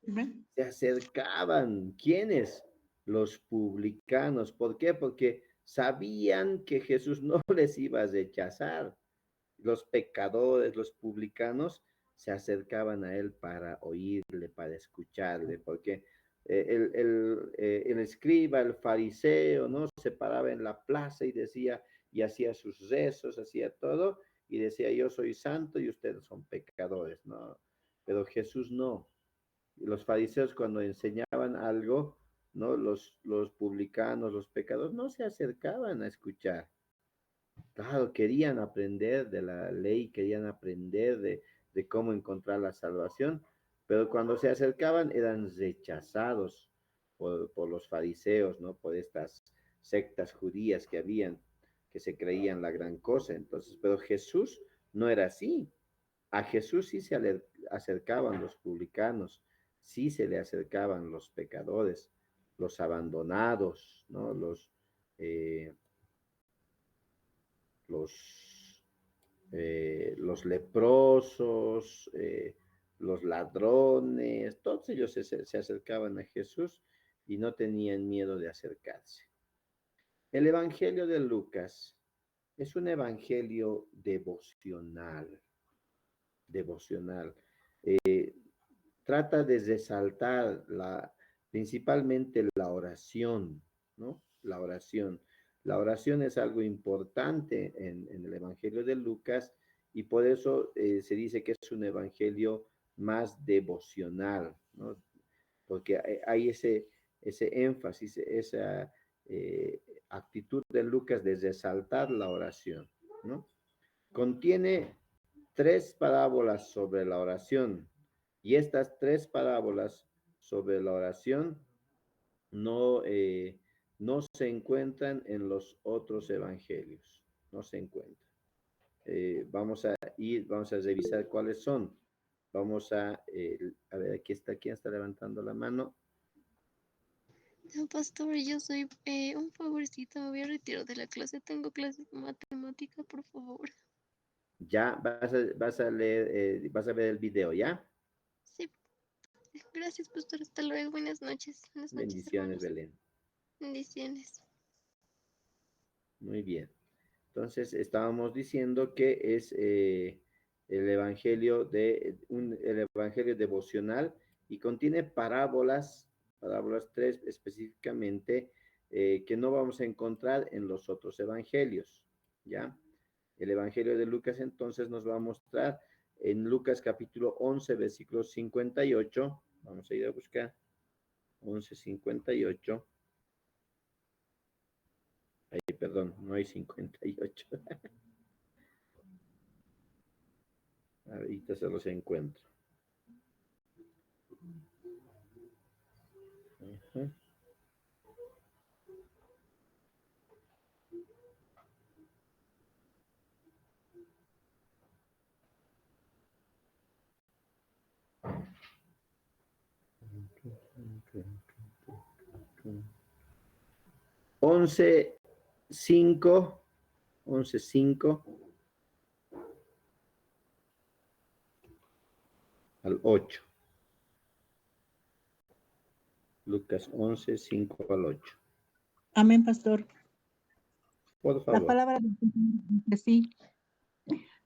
Amén. Se acercaban. ¿Quiénes? Los publicanos. ¿Por qué? Porque sabían que Jesús no les iba a rechazar. Los pecadores, los publicanos, se acercaban a él para oírle, para escucharle, porque el escriba, el fariseo, ¿no? Se paraba en la plaza y decía, y hacía sus rezos, hacía todo, y decía, yo soy santo y ustedes son pecadores, ¿no? Pero Jesús no. Los fariseos cuando enseñaban algo, ¿no? Los publicanos, los pecadores, no se acercaban a escuchar. Claro, querían aprender de la ley, querían aprender de cómo encontrar la salvación, pero cuando se acercaban eran rechazados por los fariseos, ¿no? Por estas sectas judías que habían, que se creían la gran cosa. Entonces, pero Jesús no era así. A Jesús sí se le acercaban los publicanos, sí se le acercaban los pecadores, los abandonados, ¿no? Eh, los, los leprosos, los ladrones, todos ellos se acercaban a Jesús y no tenían miedo de acercarse. El Evangelio de Lucas es un evangelio devocional. Trata de resaltar principalmente la oración, ¿no? La oración. La oración es algo importante en el Evangelio de Lucas y por eso se dice que es un evangelio más devocional, ¿no? Porque hay ese énfasis, esa actitud de Lucas de resaltar la oración, ¿no? Contiene 3 parábolas sobre la oración y estas 3 parábolas sobre la oración no se encuentran en los otros evangelios, no se encuentran. Vamos a revisar cuáles son. Vamos a ver, ¿quién está levantando la mano? No, pastor, yo soy un favorcito, me voy a retirar de la clase. Tengo clases de matemática, por favor. Ya vas a leer, vas a ver el video, ¿ya? Sí, gracias, pastor. Hasta luego. Buenas noches. Buenas noches, Bendiciones, hermanos. Belén. Bendiciones. Muy bien. Entonces, estábamos diciendo que es el evangelio el evangelio devocional y contiene parábolas 3 específicamente, que no vamos a encontrar en los otros evangelios, ¿ya? El evangelio de Lucas entonces nos va a mostrar en Lucas capítulo 11, versículo 58. Vamos a ir a buscar 11:58. Ay, perdón, no hay 58. Ahorita se los encuentro. Ujú. Once, 5, 11:5 al 8. Lucas 11:5 al 8. Amén, pastor. Por La favor. palabra del Señor dice así.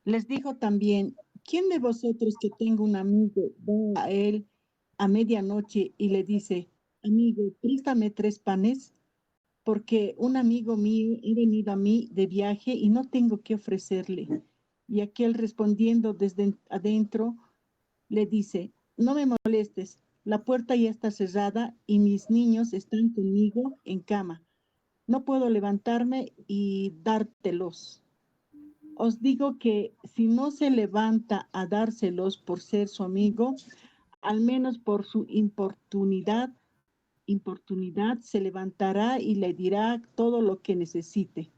Les dijo también, ¿quién de vosotros que tenga un amigo va a él a medianoche y le dice, amigo, préstame 3 panes? Porque un amigo mío ha venido a mí de viaje y no tengo que ofrecerle. Y aquel respondiendo desde adentro le dice, no me molestes, la puerta ya está cerrada y mis niños están conmigo en cama. No puedo levantarme y dártelos. Os digo que si no se levanta a dárselos por ser su amigo, al menos por su importunidad se levantará y le dirá todo lo que necesite.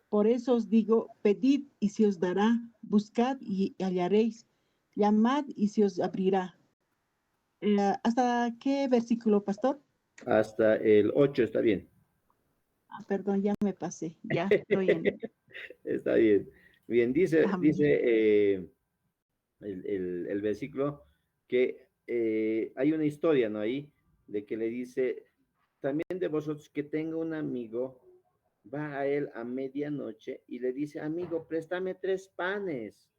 Por eso os digo, pedid y se os dará, buscad y hallaréis, llamad y se os abrirá. ¿Hasta qué versículo, pastor? Hasta el 8 está bien. Perdón, ya me pasé, ya estoy en... Está bien. Bien, dice, Amén. dice el versículo que hay una historia, ¿no? Ahí, de que le dice, también de vosotros que tenga un amigo, va a él a medianoche y le dice, amigo, préstame 3 panes,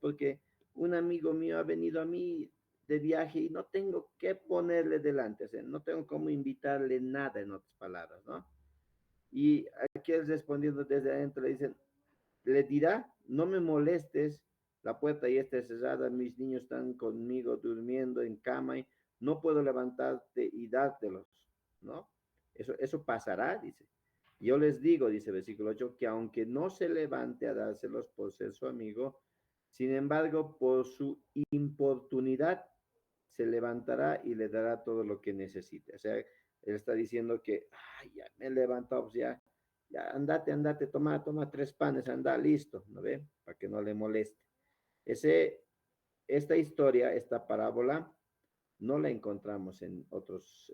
porque un amigo mío ha venido a mí de viaje y no tengo que ponerle delante, o sea, no tengo cómo invitarle nada, en otras palabras, ¿no? Y aquel respondiendo desde adentro le dicen, le dirá, no me molestes, la puerta ya está cerrada, mis niños están conmigo durmiendo en cama y no puedo levantarte y dártelos, ¿no? Eso pasará, dice. Yo les digo, dice versículo 8, que aunque no se levante a dárselos por ser su amigo, sin embargo, por su importunidad, se levantará y le dará todo lo que necesite. O sea, él está diciendo que, ay, ya me he levantado, pues ya, andate, toma 3 panes, anda, listo, ¿no ve? Para que no le moleste. Esta historia, esta parábola, no la encontramos en otros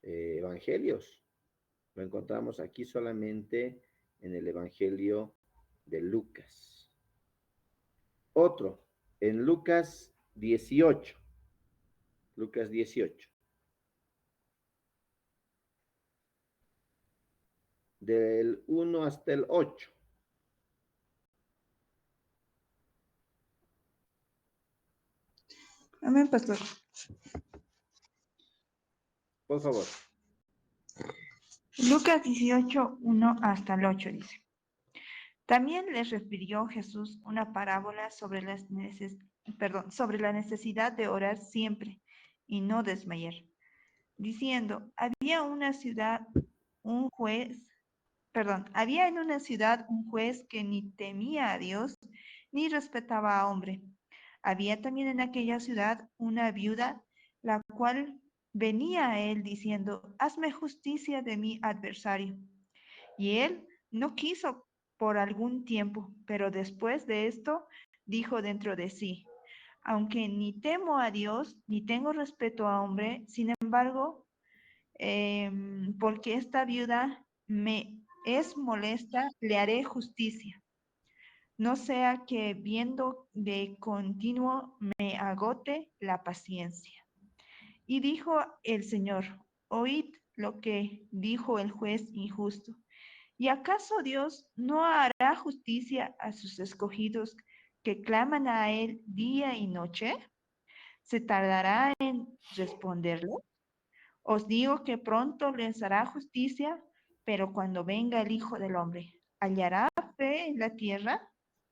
evangelios. Lo encontramos aquí solamente en el Evangelio de Lucas. Otro, en Lucas 18. Lucas 18. Del 1 hasta el 8. Amén, pastor. Por favor. Lucas 18, 1 hasta el 8 dice. También les refirió Jesús una parábola sobre sobre la necesidad de orar siempre y no desmayar, diciendo, había en una ciudad un juez que ni temía a Dios ni respetaba a hombre. Había también en aquella ciudad una viuda, la cual venía a él diciendo, hazme justicia de mi adversario. Y él no quiso por algún tiempo, pero después de esto dijo dentro de sí, aunque ni temo a Dios, ni tengo respeto a hombre, sin embargo, porque esta viuda me es molesta, le haré justicia. No sea que viendo de continuo me agote la paciencia. Y dijo el Señor, oíd lo que dijo el juez injusto. ¿Y acaso Dios no hará justicia a sus escogidos que claman a Él día y noche? ¿Se tardará en responderle? Os digo que pronto les hará justicia, pero cuando venga el Hijo del Hombre, ¿hallará fe en la tierra?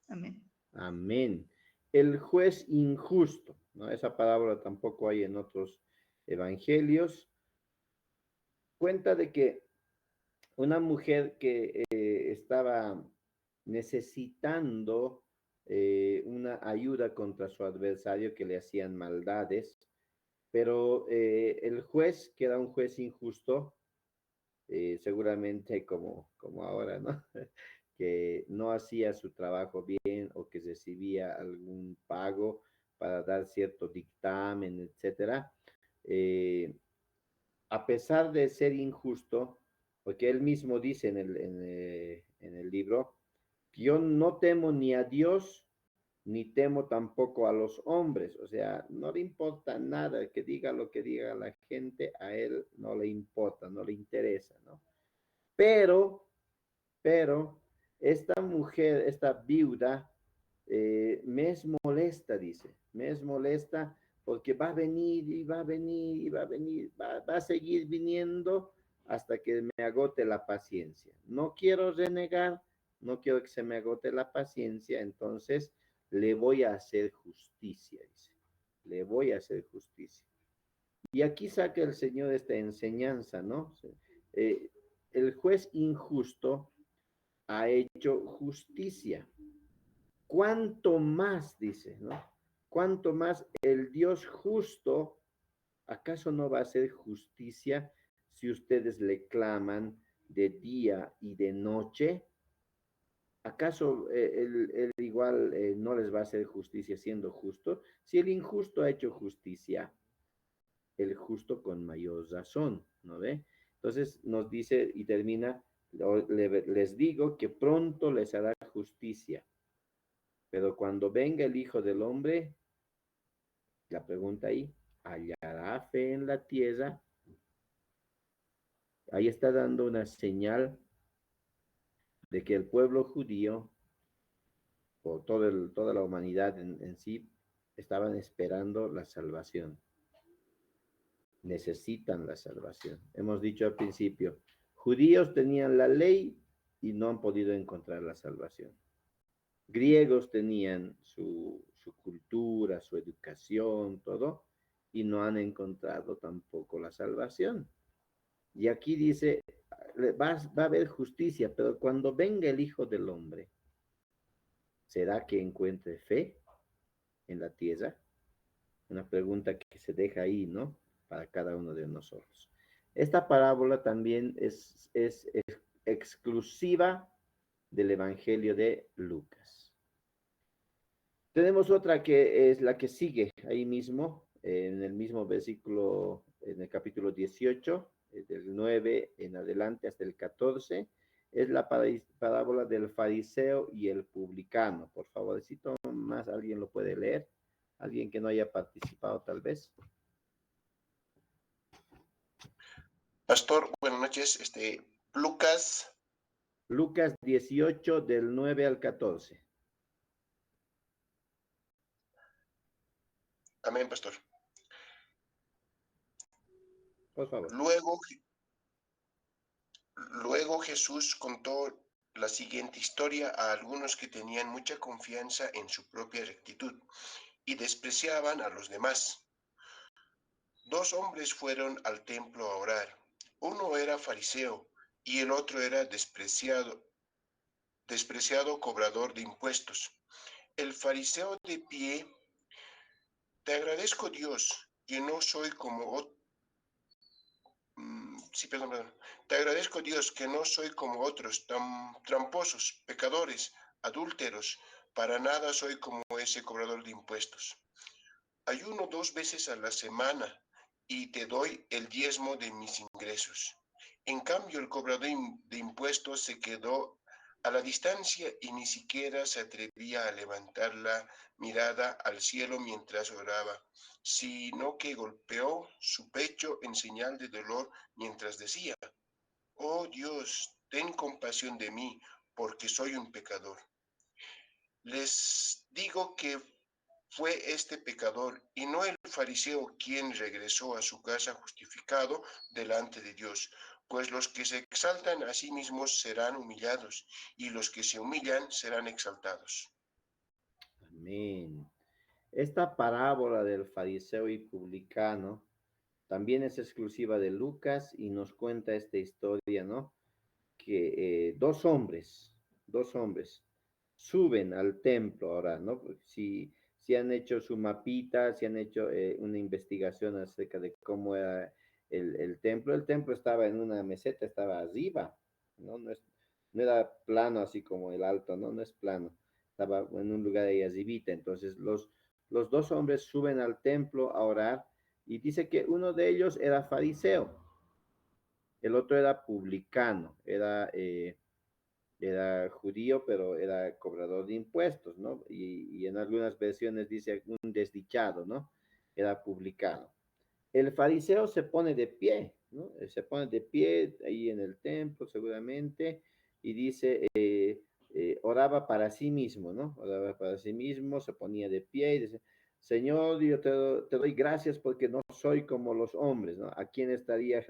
Amén. Amén. El juez injusto, ¿no? Esa palabra tampoco hay en otros evangelios. Cuenta de que una mujer que estaba necesitando una ayuda contra su adversario que le hacían maldades, pero el juez, que era un juez injusto, seguramente como ahora, ¿no? Que no hacía su trabajo bien o que recibía algún pago para dar cierto dictamen, etcétera. Eh, a pesar de ser injusto, porque él mismo dice en el libro, que yo no temo ni a Dios, ni temo tampoco a los hombres, o sea, no le importa nada que diga lo que diga la gente, a él no le importa, no le interesa, ¿no? Pero esta mujer, esta viuda, me es molesta, dice, me es molesta porque va a venir y va a venir y va a venir, va a seguir viniendo hasta que me agote la paciencia. No quiero renegar, no quiero que se me agote la paciencia, entonces le voy a hacer justicia, dice, le voy a hacer justicia. Y aquí saca el Señor esta enseñanza, ¿no? Eh, el juez injusto ha hecho justicia. ¿Cuánto más, dice, ¿no? ¿Cuánto más el Dios justo, acaso no va a hacer justicia si ustedes le claman de día y de noche? ¿Acaso él igual no les va a hacer justicia siendo justo? Si el injusto ha hecho justicia, el justo con mayor razón, ¿no ve? Entonces nos dice y termina, les digo que pronto les hará justicia, pero cuando venga el Hijo del Hombre, la pregunta ahí, ¿hallará fe en la tierra? Ahí está dando una señal de que el pueblo judío, o toda la humanidad en sí, estaban esperando la salvación. Necesitan la salvación. Hemos dicho al principio, judíos tenían la ley y no han podido encontrar la salvación. Griegos tenían su cultura, su educación, todo, y no han encontrado tampoco la salvación. Y aquí dice, va a haber justicia, pero cuando venga el Hijo del Hombre, ¿será que encuentre fe en la tierra? Una pregunta que se deja ahí, ¿no? Para cada uno de nosotros. Esta parábola también es exclusiva del Evangelio de Lucas. Tenemos otra que es la que sigue ahí mismo, en el mismo versículo, en el capítulo 18, del 9 en adelante hasta el 14, es la parábola del fariseo y el publicano. Por favorcito, más alguien lo puede leer, alguien que no haya participado tal vez. Pastor, buenas noches. Lucas. Lucas 18 del 9 al 14. Amén, pastor. Por favor. Luego Jesús contó la siguiente historia a algunos que tenían mucha confianza en su propia rectitud y despreciaban a los demás. Dos hombres fueron al templo a orar. Uno era fariseo y el otro era despreciado cobrador de impuestos. El fariseo de pie: te agradezco, Dios, que no soy como otros. Te agradezco, Dios, que no soy como otros, tan tramposos, pecadores, adúlteros. Para nada soy como ese cobrador de impuestos. Ayuno 2 veces a la semana y te doy el diezmo de mis ingresos. En cambio, el cobrador de impuestos se quedó a la distancia y ni siquiera se atrevía a levantar la mirada al cielo mientras oraba, sino que golpeó su pecho en señal de dolor mientras decía: oh Dios, ten compasión de mí, porque soy un pecador. Les digo que fue este pecador y no el fariseo quien regresó a su casa justificado delante de Dios, pues los que se exaltan a sí mismos serán humillados y los que se humillan serán exaltados. Amén. Esta parábola del fariseo y publicano también es exclusiva de Lucas y nos cuenta esta historia, ¿no? Que dos hombres suben al templo ahora, ¿no? Si han hecho su mapita, si han hecho una investigación acerca de cómo era el templo estaba en una meseta, estaba arriba, ¿no? No era plano así como el alto, ¿no? No es plano, estaba en un lugar ahí arribita. Entonces los dos hombres suben al templo a orar y dice que uno de ellos era fariseo, el otro era publicano, era judío, pero era cobrador de impuestos, ¿no? Y en algunas versiones dice un desdichado, ¿no? Era publicano. El fariseo se pone de pie, ¿no? Se pone de pie ahí en el templo seguramente y dice, oraba para sí mismo, ¿no? Oraba para sí mismo, se ponía de pie y decía, Señor, yo te doy gracias porque no soy como los hombres, ¿no? ¿A quién estaría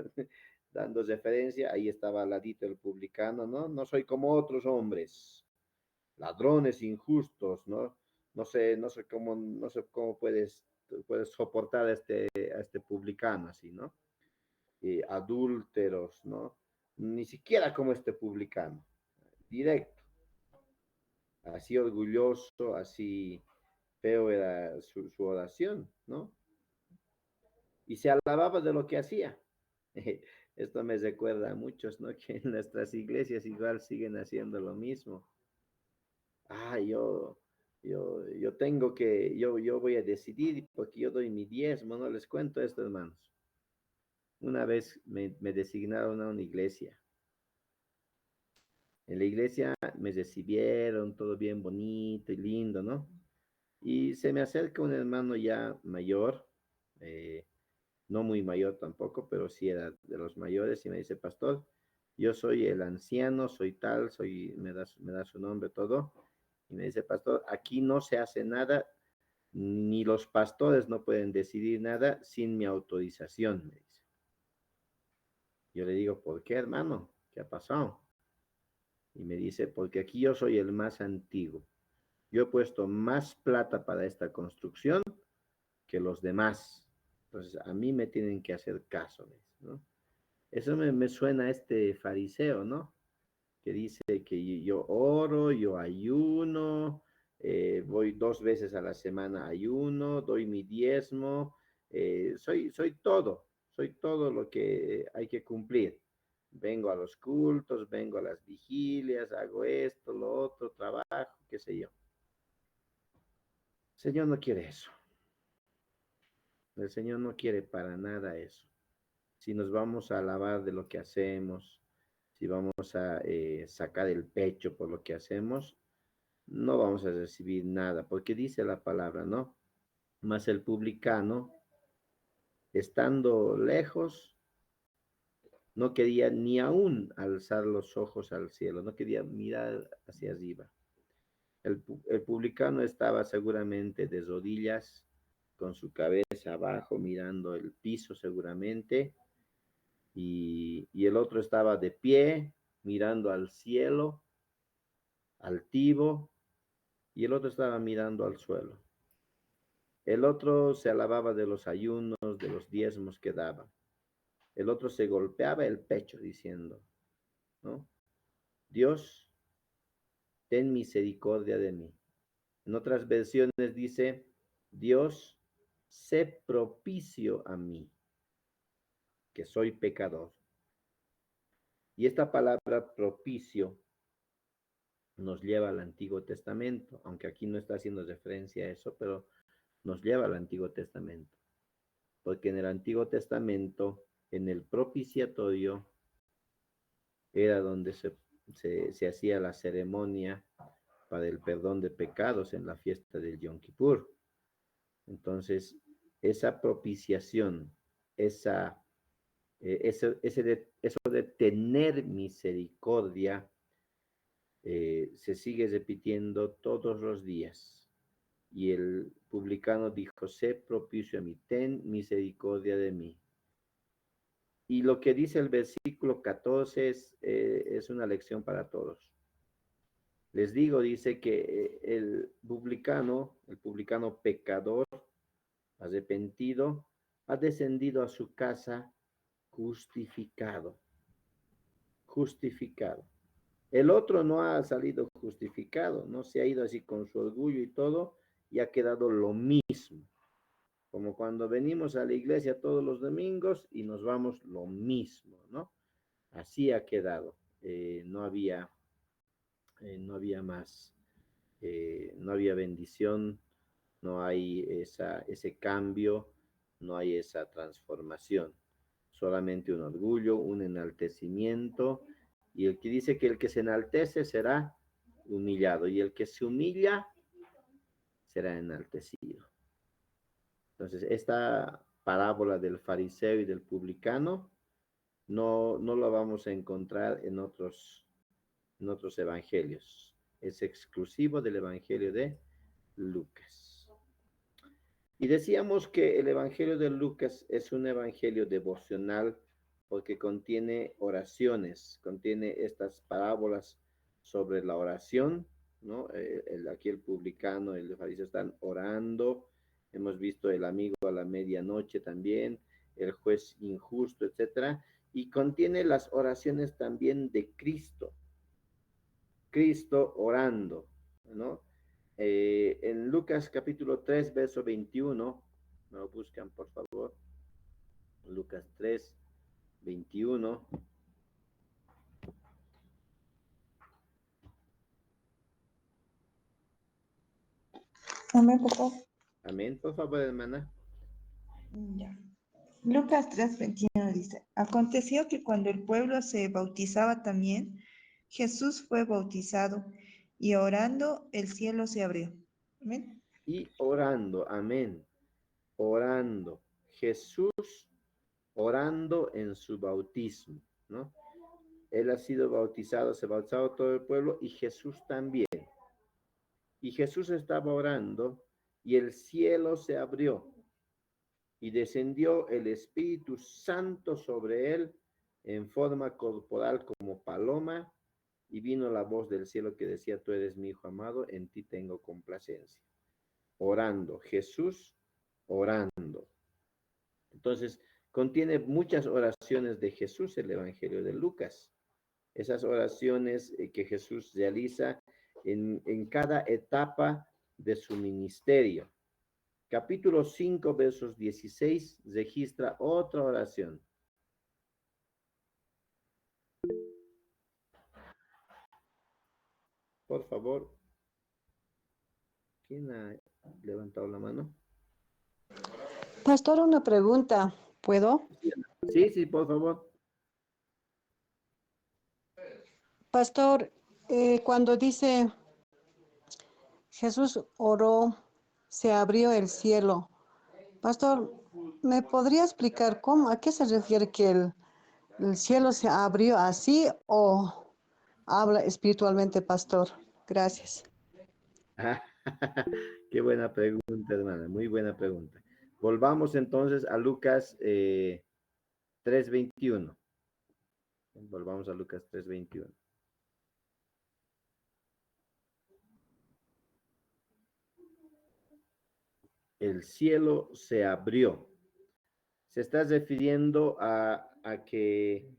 dando referencia? Ahí estaba al ladito el publicano, ¿no? No soy como otros hombres, ladrones injustos, ¿no? No sé cómo puedes soportar a este publicano así, ¿no? Adúlteros, ¿no? Ni siquiera como este publicano, directo, así orgulloso, así feo era su oración, ¿no? Y se alababa de lo que hacía. Esto me recuerda a muchos, ¿no? Que en nuestras iglesias igual siguen haciendo lo mismo. Ah, yo tengo que, yo voy a decidir porque yo doy mi diezmo, no les cuento esto, hermanos. Una vez me designaron a una iglesia. En la iglesia me recibieron, todo bien bonito y lindo, ¿no? Y se me acerca un hermano ya mayor, eh, no muy mayor tampoco, pero sí era de los mayores, y me dice, pastor, yo soy el anciano, soy tal, me da su nombre, todo, y me dice, pastor, aquí no se hace nada, ni los pastores no pueden decidir nada sin mi autorización, me dice. Yo le digo, ¿por qué, hermano? ¿Qué ha pasado? Y me dice, porque aquí yo soy el más antiguo. Yo he puesto más plata para esta construcción que los demás. Entonces, a mí me tienen que hacer caso, ¿no? Eso me suena a este fariseo, ¿no? Que dice que yo oro, yo ayuno, voy 2 veces a la semana ayuno, doy mi diezmo, soy todo lo que hay que cumplir. Vengo a los cultos, vengo a las vigilias, hago esto, lo otro, trabajo, qué sé yo. El Señor no quiere eso. El Señor no quiere para nada eso. Si nos vamos a alabar de lo que hacemos, si vamos a sacar el pecho por lo que hacemos, no vamos a recibir nada, porque dice la palabra, ¿no? Mas el publicano, estando lejos, no quería ni aún alzar los ojos al cielo, no quería mirar hacia arriba. El publicano estaba seguramente de rodillas, con su cabeza abajo, mirando el piso seguramente, y el otro estaba de pie, mirando al cielo, altivo, y el otro estaba mirando al suelo. El otro se alababa de los ayunos, de los diezmos que daba. El otro se golpeaba el pecho diciendo, ¿no? Dios, ten misericordia de mí. En otras versiones dice, Dios, sé propicio a mí, que soy pecador. Y esta palabra propicio nos lleva al Antiguo Testamento, aunque aquí no está haciendo referencia a eso, pero nos lleva al Antiguo Testamento. Porque en el Antiguo Testamento, en el propiciatorio, era donde se hacía la ceremonia para el perdón de pecados en la fiesta del Yom Kippur. Entonces, esa propiciación, eso de tener misericordia, se sigue repitiendo todos los días. Y el publicano dijo, sé propicio a mí, ten misericordia de mí. Y lo que dice el versículo 14 es una lección para todos. Les digo, dice que el publicano pecador, arrepentido, ha descendido a su casa justificado, justificado. El otro no ha salido justificado, no se ha ido así con su orgullo y todo, y ha quedado lo mismo. Como cuando venimos a la iglesia todos los domingos y nos vamos lo mismo, ¿no? Así ha quedado. No había más, no había bendición, no hay ese cambio, no hay esa transformación. Solamente un orgullo, un enaltecimiento. Y el que dice que el que se enaltece será humillado, y el que se humilla será enaltecido. Entonces, esta parábola del fariseo y del publicano no la vamos a encontrar en otros evangelios. es exclusivo del Evangelio de Lucas. Y decíamos que el Evangelio de Lucas es un evangelio devocional porque contiene oraciones, contiene estas parábolas sobre la oración, ¿no? Aquí el publicano, el fariseo están orando. Hemos visto el amigo a la medianoche también, el juez injusto, etcétera. Y contiene las oraciones también de Cristo. Cristo orando, ¿no? En Lucas capítulo 3, verso 21, me lo buscan por favor. Lucas 3, 21. Amén, por favor. Amén, por favor, hermana. Ya. Lucas 3:21 dice, aconteció que cuando el pueblo se bautizaba también, Jesús fue bautizado y orando el cielo se abrió. Amén. Y orando, amén, orando. Jesús orando en su bautismo, ¿no? Él ha sido bautizado, se ha bautizado todo el pueblo y Jesús también. Y Jesús estaba orando y el cielo se abrió y descendió el Espíritu Santo sobre él en forma corporal como paloma y vino la voz del cielo que decía, tú eres mi hijo amado, en ti tengo complacencia. Orando, Jesús orando. Entonces, contiene muchas oraciones de Jesús el Evangelio de Lucas. Esas oraciones que Jesús realiza en cada etapa de su ministerio. Capítulo 5, versos 16, registra otra oración. Por favor, ¿quién ha levantado la mano? Pastor, una pregunta, ¿puedo? Sí, sí, por favor. Pastor, cuando dice Jesús oró, se abrió el cielo. Pastor, ¿me podría explicar cómo, a qué se refiere que el cielo se abrió así o habla espiritualmente, Pastor? Gracias. Ah, qué buena pregunta, hermana, muy buena pregunta. Volvamos entonces a Lucas 3:21. Volvamos a Lucas 3:21. El cielo se abrió. Se está refiriendo a que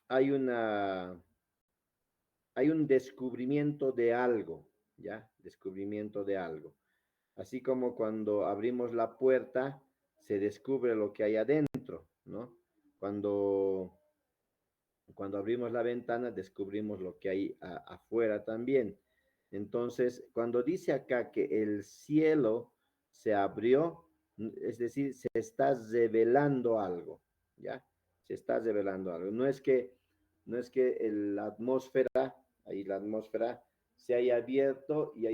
hay un descubrimiento de algo, ¿ya? Descubrimiento de algo. Así como cuando abrimos la puerta, se descubre lo que hay adentro, ¿no? Cuando abrimos la ventana, descubrimos lo que hay afuera también. Entonces, cuando dice acá que el cielo se abrió, es decir, se está revelando algo, ¿ya? Se está revelando algo. No es que la atmósfera, ahí la atmósfera, se haya abierto y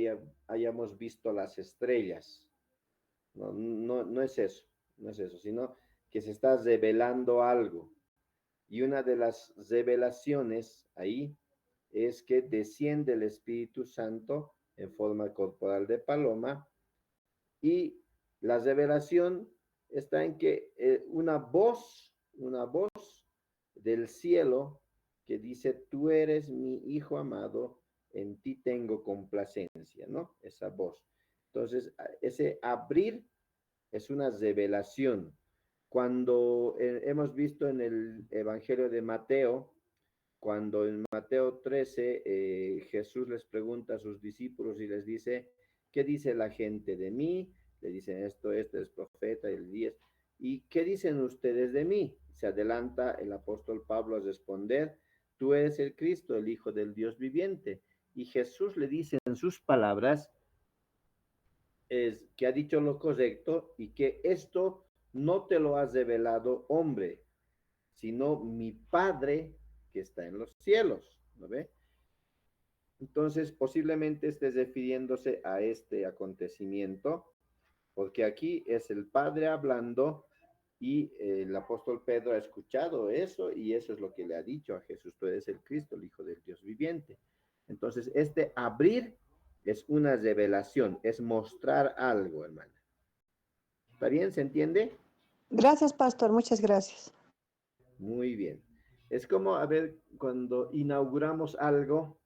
hayamos visto las estrellas. No, no, no es eso, no es eso, sino que se está revelando algo. Y una de las revelaciones ahí es que desciende el Espíritu Santo en forma corporal de paloma y la revelación está en que una voz del cielo que dice, tú eres mi hijo amado, en ti tengo complacencia, ¿no? Esa voz. Entonces, ese abrir es una revelación. Cuando hemos visto en el Evangelio de Mateo, cuando en Mateo 13 Jesús les pregunta a sus discípulos y les dice, ¿qué dice la gente de mí? Le dicen esto, este es profeta, Elías. ¿Y qué dicen ustedes de mí? Se adelanta el apóstol Pablo a responder, tú eres el Cristo, el Hijo del Dios viviente. Y Jesús le dice en sus palabras, es que ha dicho lo correcto y que esto no te lo has revelado hombre, sino mi Padre que está en los cielos, ¿no ve? Entonces, posiblemente estés refiriéndose a este acontecimiento, porque aquí es el Padre hablando y el apóstol Pedro ha escuchado eso y eso es lo que le ha dicho a Jesús, tú eres el Cristo, el Hijo del Dios viviente. Entonces, este abrir es una revelación, es mostrar algo, hermana. ¿Está bien? ¿Se entiende? Gracias, pastor. Muchas gracias. Muy bien. Es como, a ver, cuando inauguramos algo,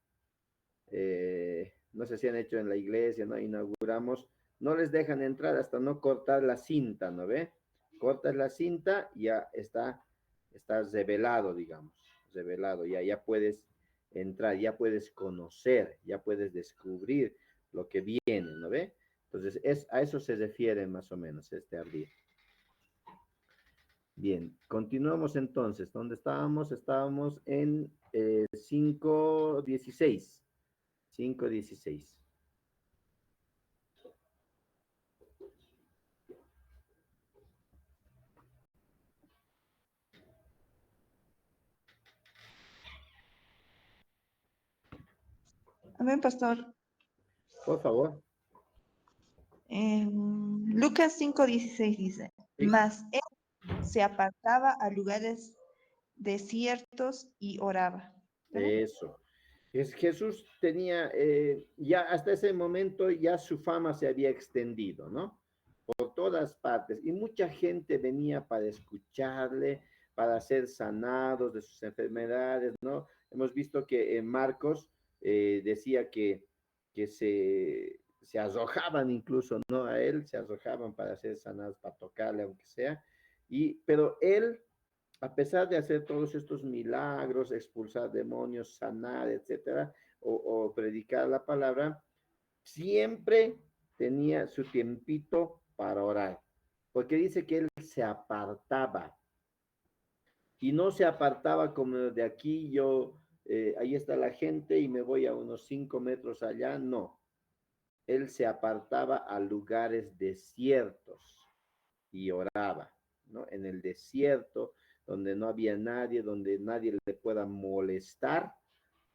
no sé si han hecho en la iglesia, ¿no? Inauguramos, no les dejan entrar hasta no cortar la cinta, ¿no ve? Cortas la cinta, ya está revelado, digamos, revelado, ya puedes entrar, ya puedes conocer, ya puedes descubrir lo que viene, ¿no ve? Entonces, a eso se refiere más o menos este abrir. Bien, continuamos entonces. ¿Dónde estábamos? Estábamos en 5:16. 5:16. Amén, pastor. Por favor. Lucas 5:16 dice, Sí. mas él se apartaba a lugares desiertos y oraba. ¿Está bien? Eso. Jesús tenía, ya hasta ese momento ya su fama se había extendido, ¿no? Por todas partes. Y mucha gente venía para escucharle, para ser sanados de sus enfermedades, ¿no? Hemos visto que en Marcos decía que se arrojaban incluso, ¿no? A él se arrojaban para ser sanados, para tocarle, aunque sea. Pero él, a pesar de hacer todos estos milagros, expulsar demonios, sanar, etcétera, o predicar la palabra, siempre tenía su tiempito para orar, porque dice que él se apartaba y no se apartaba como de aquí, ahí está la gente y me voy a unos 5 metros allá, no, él se apartaba a lugares desiertos y oraba, ¿no? En el desierto, donde no había nadie, donde nadie le pueda molestar,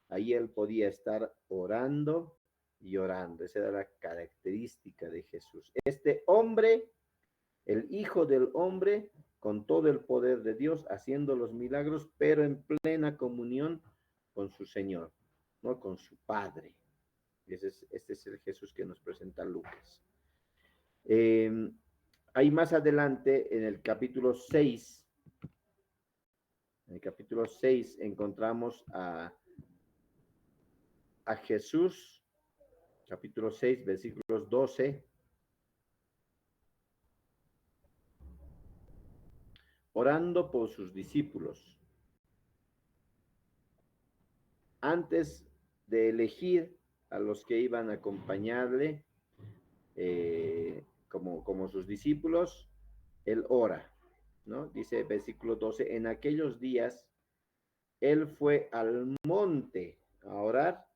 ahí él podía estar orando y orando. Esa era la característica de Jesús. Este hombre, el Hijo del Hombre, con todo el poder de Dios, haciendo los milagros, pero en plena comunión con su Señor, ¿no? Con su Padre. Este es el Jesús que nos presenta Lucas. Ahí más adelante, en el capítulo 6, encontramos a Jesús, capítulo 6, versículos 12, orando por sus discípulos. Antes de elegir a los que iban a acompañarle como sus discípulos, él ora, ¿no? Dice versículo 12, en aquellos días él fue al monte a orar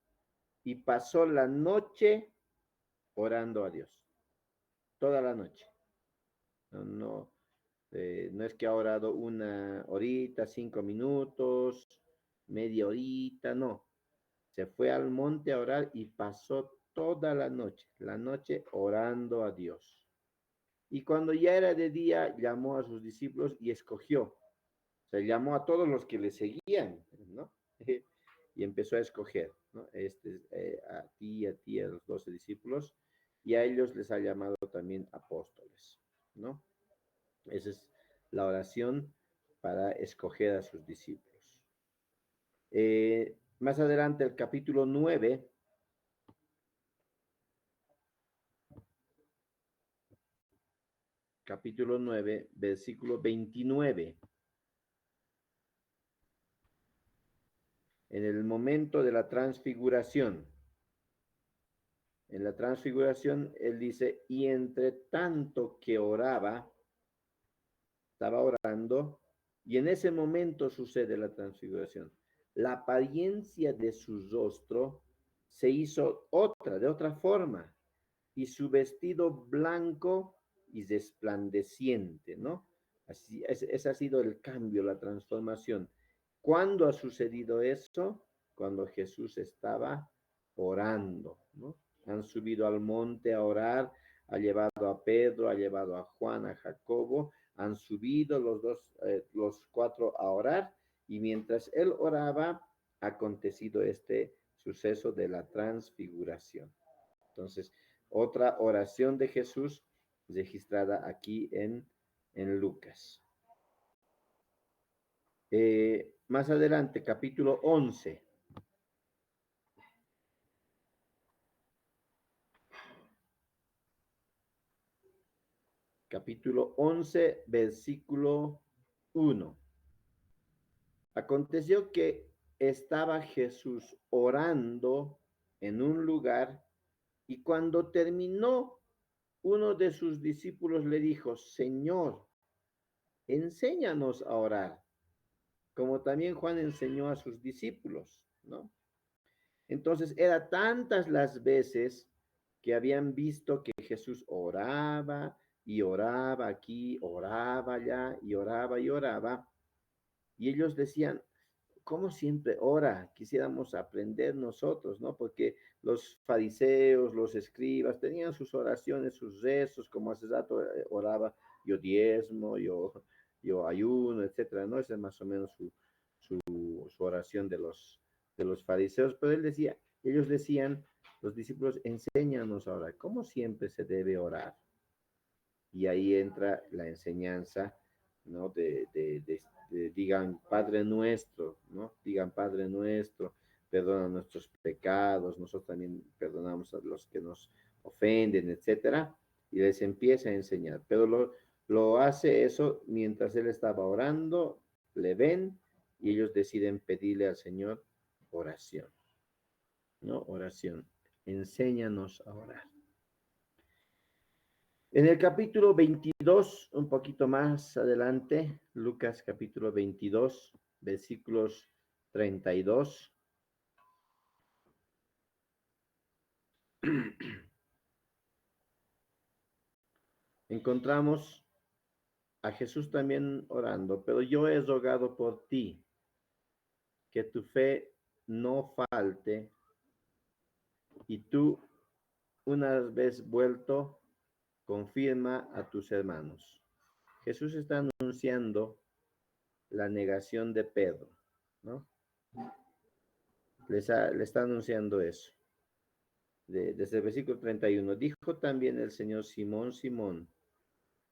y pasó la noche orando a Dios, toda la noche. No es que ha orado una horita, 5 minutos, media horita, no. Se fue al monte a orar y pasó toda la noche orando a Dios. Y cuando ya era de día, llamó a sus discípulos y escogió. O sea, llamó a todos los que le seguían, ¿no? Y empezó a escoger, ¿no? A ti, a los 12 discípulos, y a ellos les ha llamado también apóstoles, ¿no? Esa es la oración para escoger a sus discípulos. Más adelante, el capítulo 9, versículo 29. En el momento de la transfiguración. En la transfiguración, él dice, y entre tanto que oraba, estaba orando, y en ese momento sucede la transfiguración. La apariencia de su rostro se hizo de otra forma, y su vestido blanco y resplandeciente, ¿no? Así, ese ha sido el cambio, la transformación. ¿Cuándo ha sucedido eso? Cuando Jesús estaba orando, ¿no? Han subido al monte a orar, ha llevado a Pedro, ha llevado a Juan, a Jacobo, han subido los cuatro a orar, y mientras él oraba, ha acontecido este suceso de la transfiguración. Entonces, otra oración de Jesús registrada aquí en Lucas. Más adelante, capítulo 11. Capítulo 11, versículo 1. Aconteció que estaba Jesús orando en un lugar y cuando terminó, uno de sus discípulos le dijo, Señor, enséñanos a orar, como también Juan enseñó a sus discípulos, ¿no? Entonces, era tantas las veces que habían visto que Jesús oraba y oraba aquí, oraba allá y oraba y oraba, y ellos decían, ¿cómo siempre ora? Quisiéramos aprender nosotros, ¿no? Porque los fariseos, los escribas, tenían sus oraciones, sus rezos, como hace rato oraba, yo diezmo, yo ayuno, etcétera, ¿no? Esa es más o menos su oración de los fariseos, pero él decía, ellos decían, los discípulos, enséñanos ahora, ¿cómo siempre se debe orar? Y ahí entra la enseñanza, ¿no? Digan Padre nuestro, ¿no? Digan Padre nuestro, perdona nuestros pecados, nosotros también perdonamos a los que nos ofenden, etcétera, y les empieza a enseñar, pero lo hace eso mientras él estaba orando, le ven y ellos deciden pedirle al Señor oración, ¿no? Oración, enséñanos a orar. En el capítulo 22, un poquito más adelante, Lucas capítulo 22, versículos 32. Encontramos a Jesús también orando, pero yo he rogado por ti, que tu fe no falte, y tú, una vez vuelto, confirma a tus hermanos. Jesús está anunciando la negación de Pedro, ¿no? Le está anunciando eso. Desde el versículo 31, dijo también el Señor, Simón, Simón,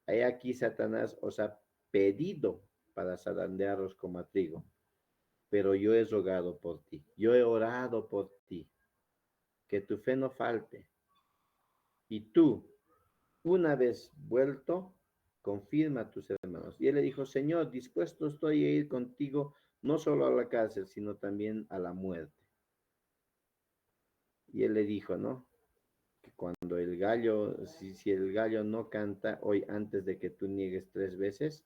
he aquí Satanás os ha pedido para zarandearos como a trigo, pero yo he rogado por ti, yo he orado por ti, que tu fe no falte, y tú, una vez vuelto, confirma a tus hermanos. Y él le dijo, Señor, dispuesto estoy a ir contigo, no solo a la cárcel, sino también a la muerte. Y él le dijo, ¿no? Que cuando el gallo, si el gallo no canta hoy antes de que tú niegues 3 veces,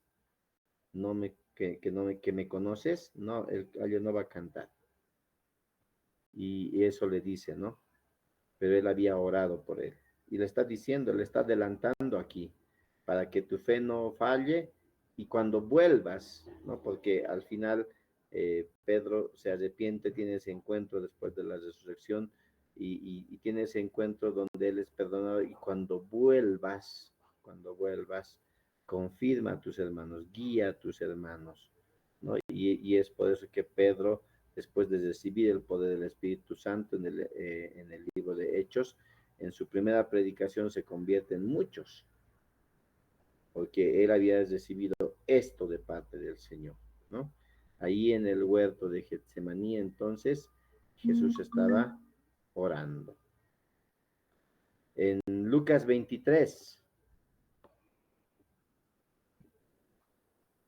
que me conoces, no, el gallo no va a cantar. Y eso le dice, ¿no? Pero él había orado por él. Y le está diciendo, le está adelantando aquí, para que tu fe no falle y cuando vuelvas, ¿no? Porque al final Pedro se arrepiente, tiene ese encuentro después de la resurrección y tiene ese encuentro donde él es perdonado y cuando vuelvas, confirma a tus hermanos, guía a tus hermanos, ¿no? Y es por eso que Pedro, después de recibir el poder del Espíritu Santo en el libro de Hechos, en su primera predicación se convierte en muchos, porque él había recibido esto de parte del Señor, ¿no? Ahí en el huerto de Getsemaní, entonces, Jesús estaba orando. En Lucas 23,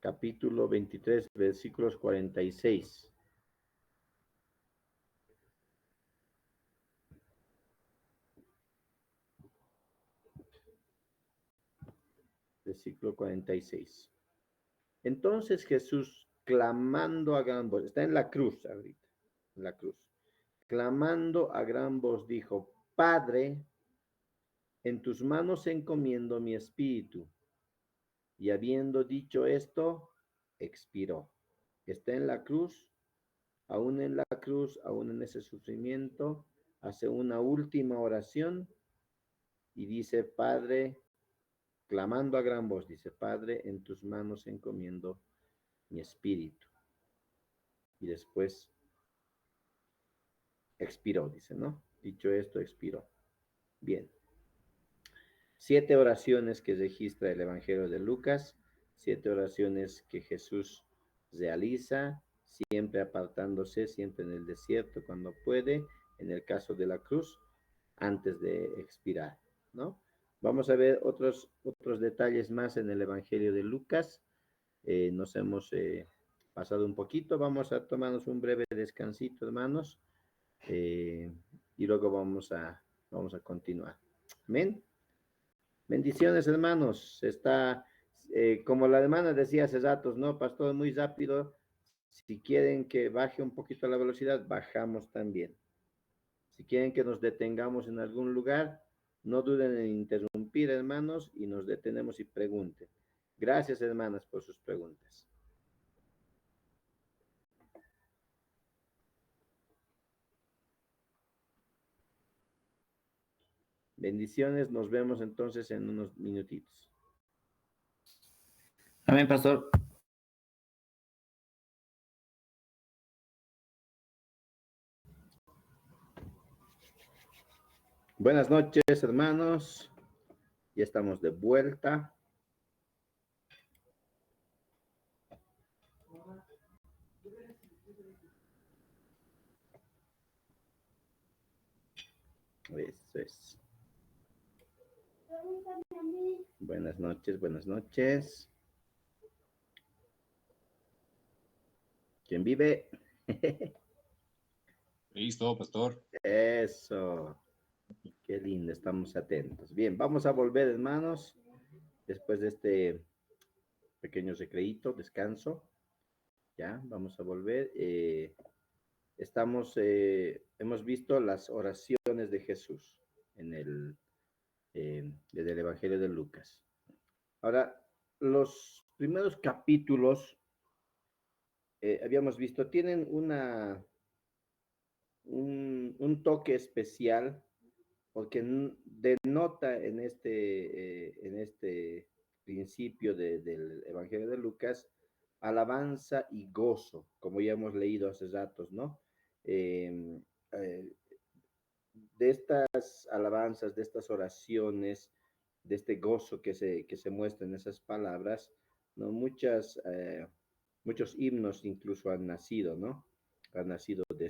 capítulo 23, versículos 46. Versículo 46. Entonces Jesús, clamando a gran voz, está en la cruz ahorita, en la cruz, clamando a gran voz, dijo, Padre, en tus manos encomiendo mi espíritu. Y habiendo dicho esto, expiró. Está en la cruz, aún en la cruz, aún en ese sufrimiento, hace una última oración y dice, Padre, clamando a gran voz, dice, Padre, en tus manos encomiendo mi espíritu. Y después expiró, dice, ¿no? Dicho esto, expiró. Bien. 7 oraciones que registra el Evangelio de Lucas, 7 oraciones que Jesús realiza, siempre apartándose, siempre en el desierto cuando puede, en el caso de la cruz, antes de expirar, ¿no? Vamos a ver otros detalles más en el Evangelio de Lucas. Nos hemos pasado un poquito, vamos a tomarnos un breve descansito, hermanos, eh, y luego vamos a continuar. Amén. Bendiciones, hermanos. Está, como la hermana decía hace ratos, ¿no? Pastor, muy rápido. Si quieren que baje un poquito la velocidad, bajamos también. Si quieren que nos detengamos en algún lugar, no duden en interrumpir, hermanos, y nos detenemos y pregunten. Gracias, hermanas, por sus preguntas. Bendiciones, nos vemos entonces en unos minutitos. Amén, pastor. Buenas noches, hermanos. Ya estamos de vuelta. Eso es. Buenas noches, buenas noches. ¿Quién vive? Listo, pastor. Eso. Qué lindo, estamos atentos. Bien, vamos a volver, hermanos, después de este pequeño recreíto, descanso. Ya, vamos a volver. Hemos visto las oraciones de Jesús desde el Evangelio de Lucas. Ahora, los primeros capítulos, habíamos visto, tienen un toque especial porque denota en este principio del Evangelio de Lucas alabanza y gozo, como ya hemos leído hace ratos, ¿no? Eh, eh, de estas alabanzas, de estas oraciones, de este gozo que se muestra en esas palabras, ¿no? Muchos himnos incluso han nacido, ¿no? Han nacido de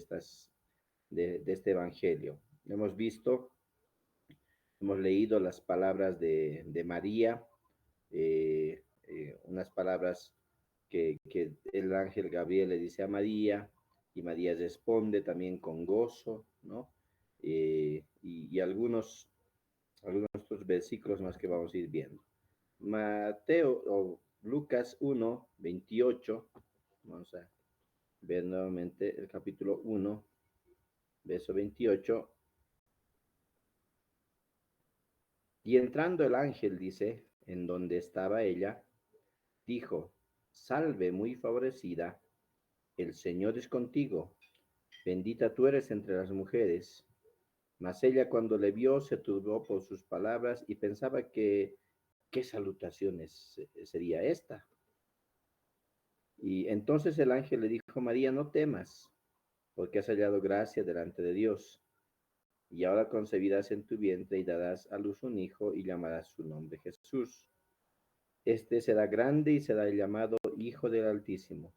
este evangelio. Hemos leído las palabras de María, unas palabras que el ángel Gabriel le dice a María, y María responde también con gozo, ¿no? Y algunos otros versículos más que vamos a ir viendo. Mateo o Lucas 1, 28, vamos a ver nuevamente el capítulo 1, verso 28. Y entrando el ángel, dice, en donde estaba ella, dijo, salve muy favorecida, el Señor es contigo, bendita tú eres entre las mujeres. Mas ella cuando le vio se turbó por sus palabras y pensaba que, ¿qué salutaciones sería esta? Y entonces el ángel le dijo, María, no temas, porque has hallado gracia delante de Dios. Y ahora concebirás en tu vientre y darás a luz un hijo y llamarás su nombre Jesús. Este será grande y será llamado Hijo del Altísimo.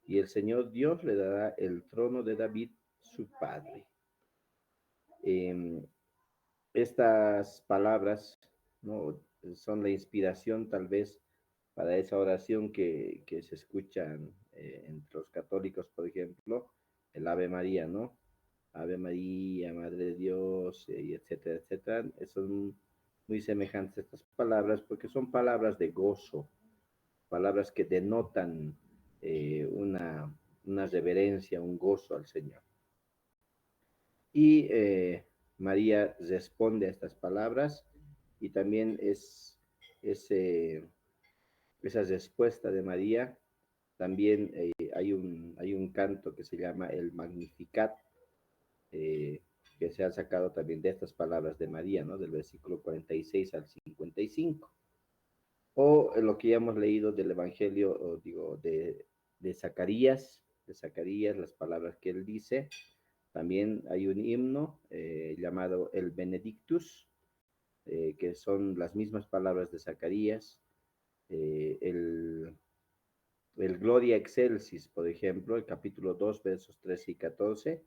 Y el Señor Dios le dará el trono de David, su padre. Estas palabras, ¿no? Son la inspiración tal vez para esa oración que se escuchan entre los católicos, por ejemplo, el Ave María, ¿no? Ave María, Madre de Dios, y etcétera, etcétera. Son muy semejantes a estas palabras porque son palabras de gozo, palabras que denotan una reverencia, un gozo al Señor. Y María responde a estas palabras y también esa respuesta de María, también hay un canto que se llama el Magnificat, que se ha sacado también de estas palabras de María, ¿no? Del versículo 46 al 55. O lo que ya hemos leído del Evangelio, de Zacarías, las palabras que él dice, También hay un himno llamado el Benedictus, que son las mismas palabras de Zacarías. El Gloria Excelsis, por ejemplo, el capítulo 2, versos 13 y 14,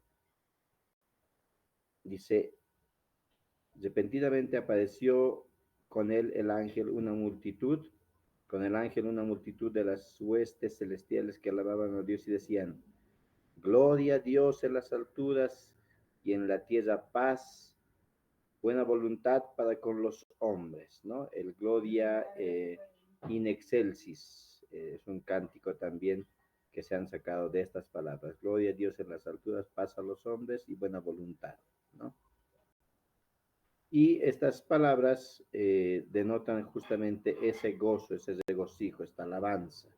dice, repentinamente apareció con él el ángel una multitud, con el ángel una multitud de las huestes celestiales que alababan a Dios y decían, Gloria a Dios en las alturas y en la tierra paz, buena voluntad para con los hombres, ¿no? El Gloria in excelsis es un cántico también que se han sacado de estas palabras. Gloria a Dios en las alturas, paz a los hombres y buena voluntad, ¿no? Y estas palabras denotan justamente ese gozo, ese regocijo, esta alabanza.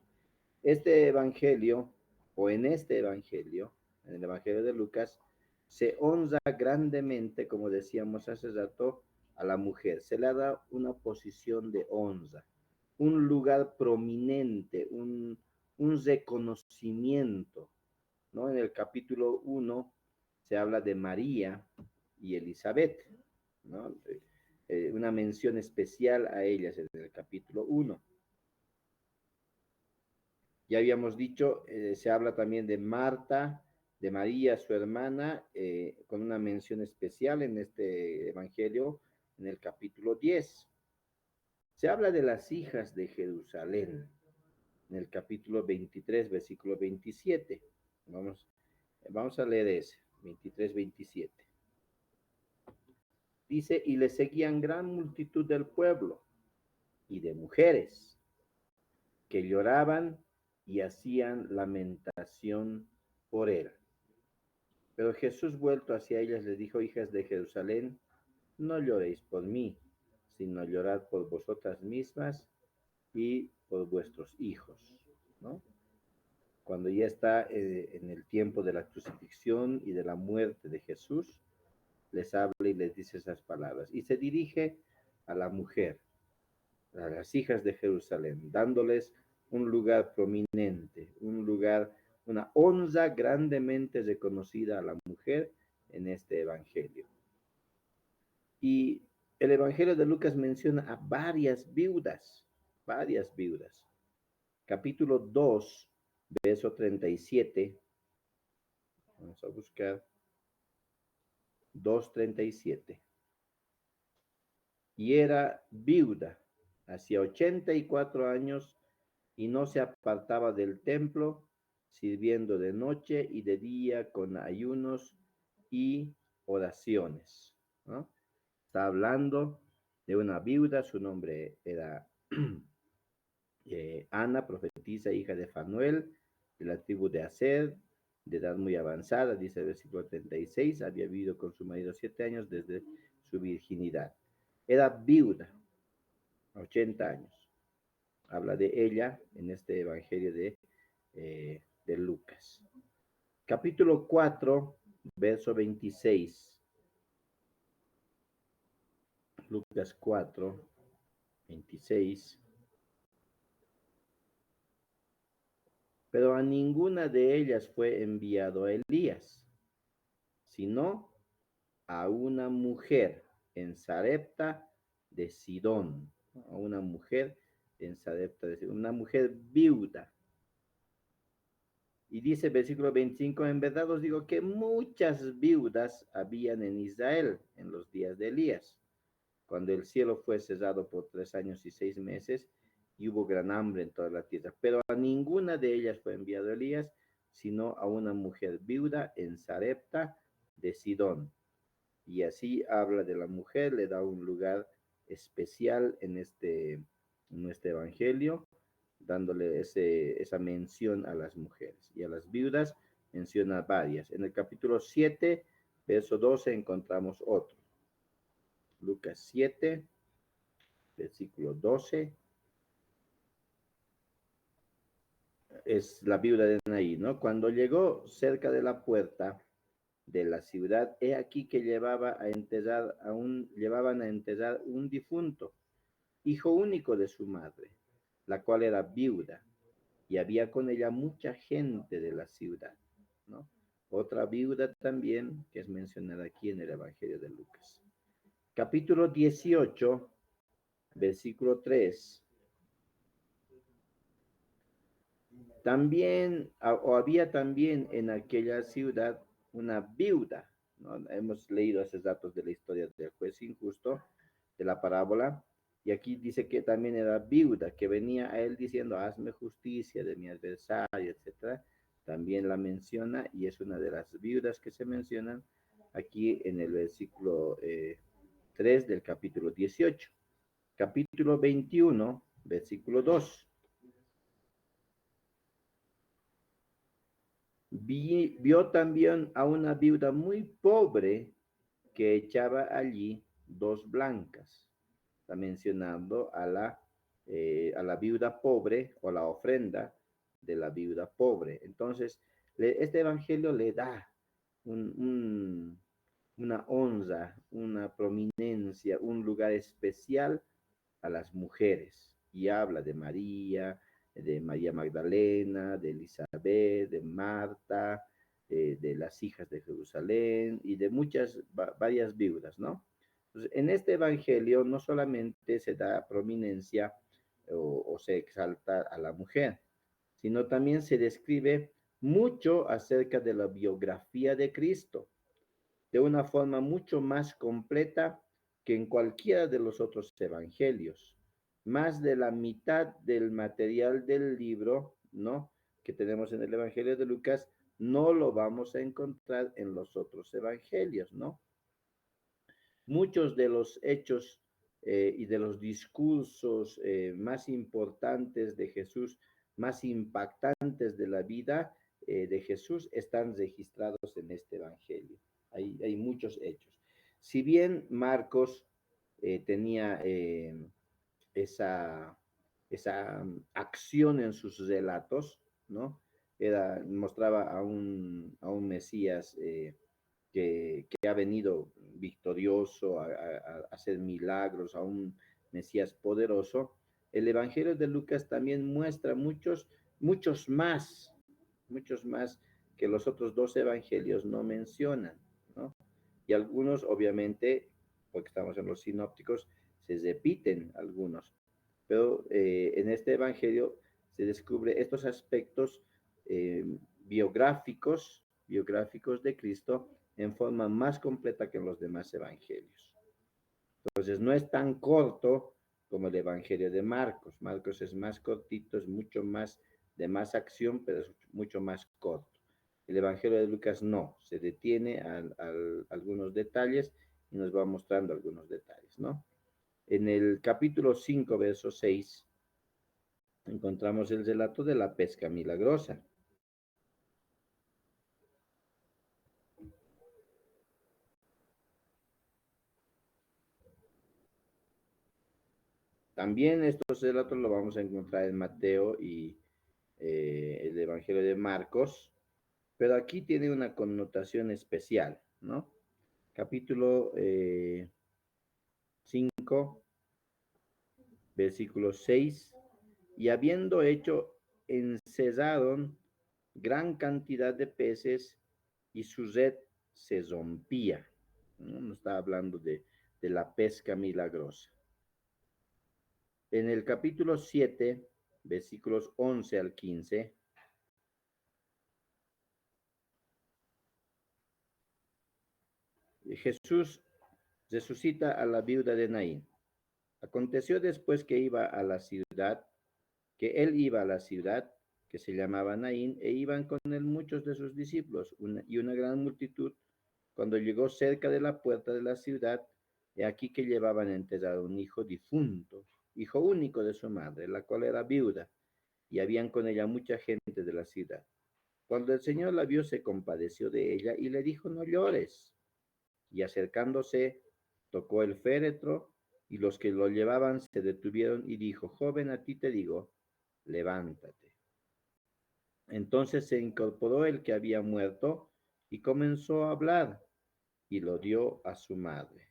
Este evangelio, o en este evangelio, en el evangelio de Lucas, se honra grandemente, como decíamos hace rato, a la mujer. Se le da una posición de honra, un lugar prominente, un reconocimiento, ¿no? En el capítulo 1 se habla de María y Elizabeth, ¿no? Una mención especial a ellas en el capítulo 1. Ya habíamos dicho, se habla también de Marta, de María, su hermana, con una mención especial en este evangelio, en el capítulo 10. Se habla de las hijas de Jerusalén, en el capítulo 23, versículo 27. Vamos a leer ese, 23, 27. Dice, y le seguían gran multitud del pueblo y de mujeres que lloraban y hacían lamentación por él. Pero Jesús, vuelto hacia ellas, les dijo, hijas de Jerusalén, no lloréis por mí, sino llorad por vosotras mismas y por vuestros hijos, ¿no? Cuando ya está en el tiempo de la crucifixión y de la muerte de Jesús, les habla y les dice esas palabras. Y se dirige a la mujer, a las hijas de Jerusalén, dándoles un lugar prominente, un lugar, una honra grandemente reconocida a la mujer en este evangelio. Y el evangelio de Lucas menciona a varias viudas, varias viudas. Capítulo 2, verso 37. Vamos a buscar 2:37. Y era viuda, hacía 84 años, y no se apartaba del templo, sirviendo de noche y de día con ayunos y oraciones, ¿no? Está hablando de una viuda, su nombre era Ana, profetisa, hija de Fanuel, de la tribu de Aser, de edad muy avanzada, dice el versículo 36, había vivido con su marido 7 años desde su virginidad. Era viuda, 80 años. Habla de ella en este evangelio de Lucas. Capítulo 4, verso 26. Lucas 4, 26. Pero a ninguna de ellas fue enviado a Elías, sino a una mujer en Sarepta de Sidón, a una mujer en Sarepta de Sidón, una mujer viuda. Y dice versículo 25, en verdad os digo que muchas viudas habían en Israel en los días de Elías, cuando el cielo fue cerrado por 3 años y 6 meses, y hubo gran hambre en toda la tierra. Pero a ninguna de ellas fue enviado Elías, sino a una mujer viuda en Sarepta de Sidón. Y así habla de la mujer, le da un lugar especial en este evangelio, dándole esa mención a las mujeres. Y a las viudas menciona varias. En el capítulo 7, verso 12, encontramos otro. Lucas 7, versículo 12. Es la viuda de Naí, ¿no? Cuando llegó cerca de la puerta de la ciudad, he aquí que llevaban a enterrar un difunto, hijo único de su madre, la cual era viuda, y había con ella mucha gente de la ciudad, ¿no? Otra viuda también que es mencionada aquí en el Evangelio de Lucas. Capítulo 18, versículo 3. También, o había también en aquella ciudad una viuda, ¿no? Hemos leído esos datos de la historia del juez injusto, de la parábola, y aquí dice que también era viuda, que venía a él diciendo, hazme justicia de mi adversario, etcétera. También la menciona, y es una de las viudas que se mencionan aquí en el versículo 3 del capítulo 18. Capítulo 21, versículo 2. Vio también a una viuda muy pobre que echaba allí dos blancas. Está mencionando a la viuda pobre o la ofrenda de la viuda pobre. Entonces, este evangelio le da una honra, una prominencia, un lugar especial a las mujeres y habla de María Magdalena, de Elizabeth, de Marta, de las hijas de Jerusalén y de varias viudas, ¿no? Entonces, en este evangelio no solamente se da prominencia o se exalta a la mujer, sino también se describe mucho acerca de la biografía de Cristo de una forma mucho más completa que en cualquiera de los otros evangelios. Más de la mitad del material del libro, ¿no? Que tenemos en el Evangelio de Lucas, no lo vamos a encontrar en los otros evangelios, ¿no? Muchos de los hechos y de los discursos más importantes de Jesús, más impactantes de la vida de Jesús, están registrados en este evangelio. Hay muchos hechos. Si bien Marcos tenía esa, esa acción en sus relatos, ¿no? Mostraba a un Mesías que ha venido victorioso a hacer milagros, a un Mesías poderoso. El Evangelio de Lucas también muestra muchos más que los otros dos evangelios no mencionan, ¿no? Y algunos, obviamente, porque estamos en los sinópticos, se repiten algunos, pero en este evangelio se descubre estos aspectos eh, biográficos de Cristo en forma más completa que en los demás evangelios. Entonces, no es tan corto como el evangelio de Marcos. Marcos es más cortito, es mucho más de más acción, pero es mucho más corto. El evangelio de Lucas no, se detiene a algunos detalles y nos va mostrando algunos detalles, ¿no? En el capítulo 5, verso 6, encontramos el relato de la pesca milagrosa. También estos relatos los vamos a encontrar en Mateo y el Evangelio de Marcos, pero aquí tiene una connotación especial, ¿no? Capítulo 5, versículo 6, y habiendo hecho, encerraron gran cantidad de peces y su red se rompía. ¿No? Nos está hablando de la pesca milagrosa. En el capítulo 7, versículos 11 al 15, Jesús resucita a la viuda de Naín. Aconteció después que él iba a la ciudad que se llamaba Naín, e iban con él muchos de sus discípulos y una gran multitud. Cuando llegó cerca de la puerta de la ciudad, he aquí que llevaban enterrado un hijo difunto, hijo único de su madre, la cual era viuda, y habían con ella mucha gente de la ciudad. Cuando el Señor la vio, se compadeció de ella y le dijo, no llores. Y acercándose, tocó el féretro, y los que lo llevaban se detuvieron y dijo, joven, a ti te digo, levántate. Entonces se incorporó el que había muerto y comenzó a hablar y lo dio a su madre.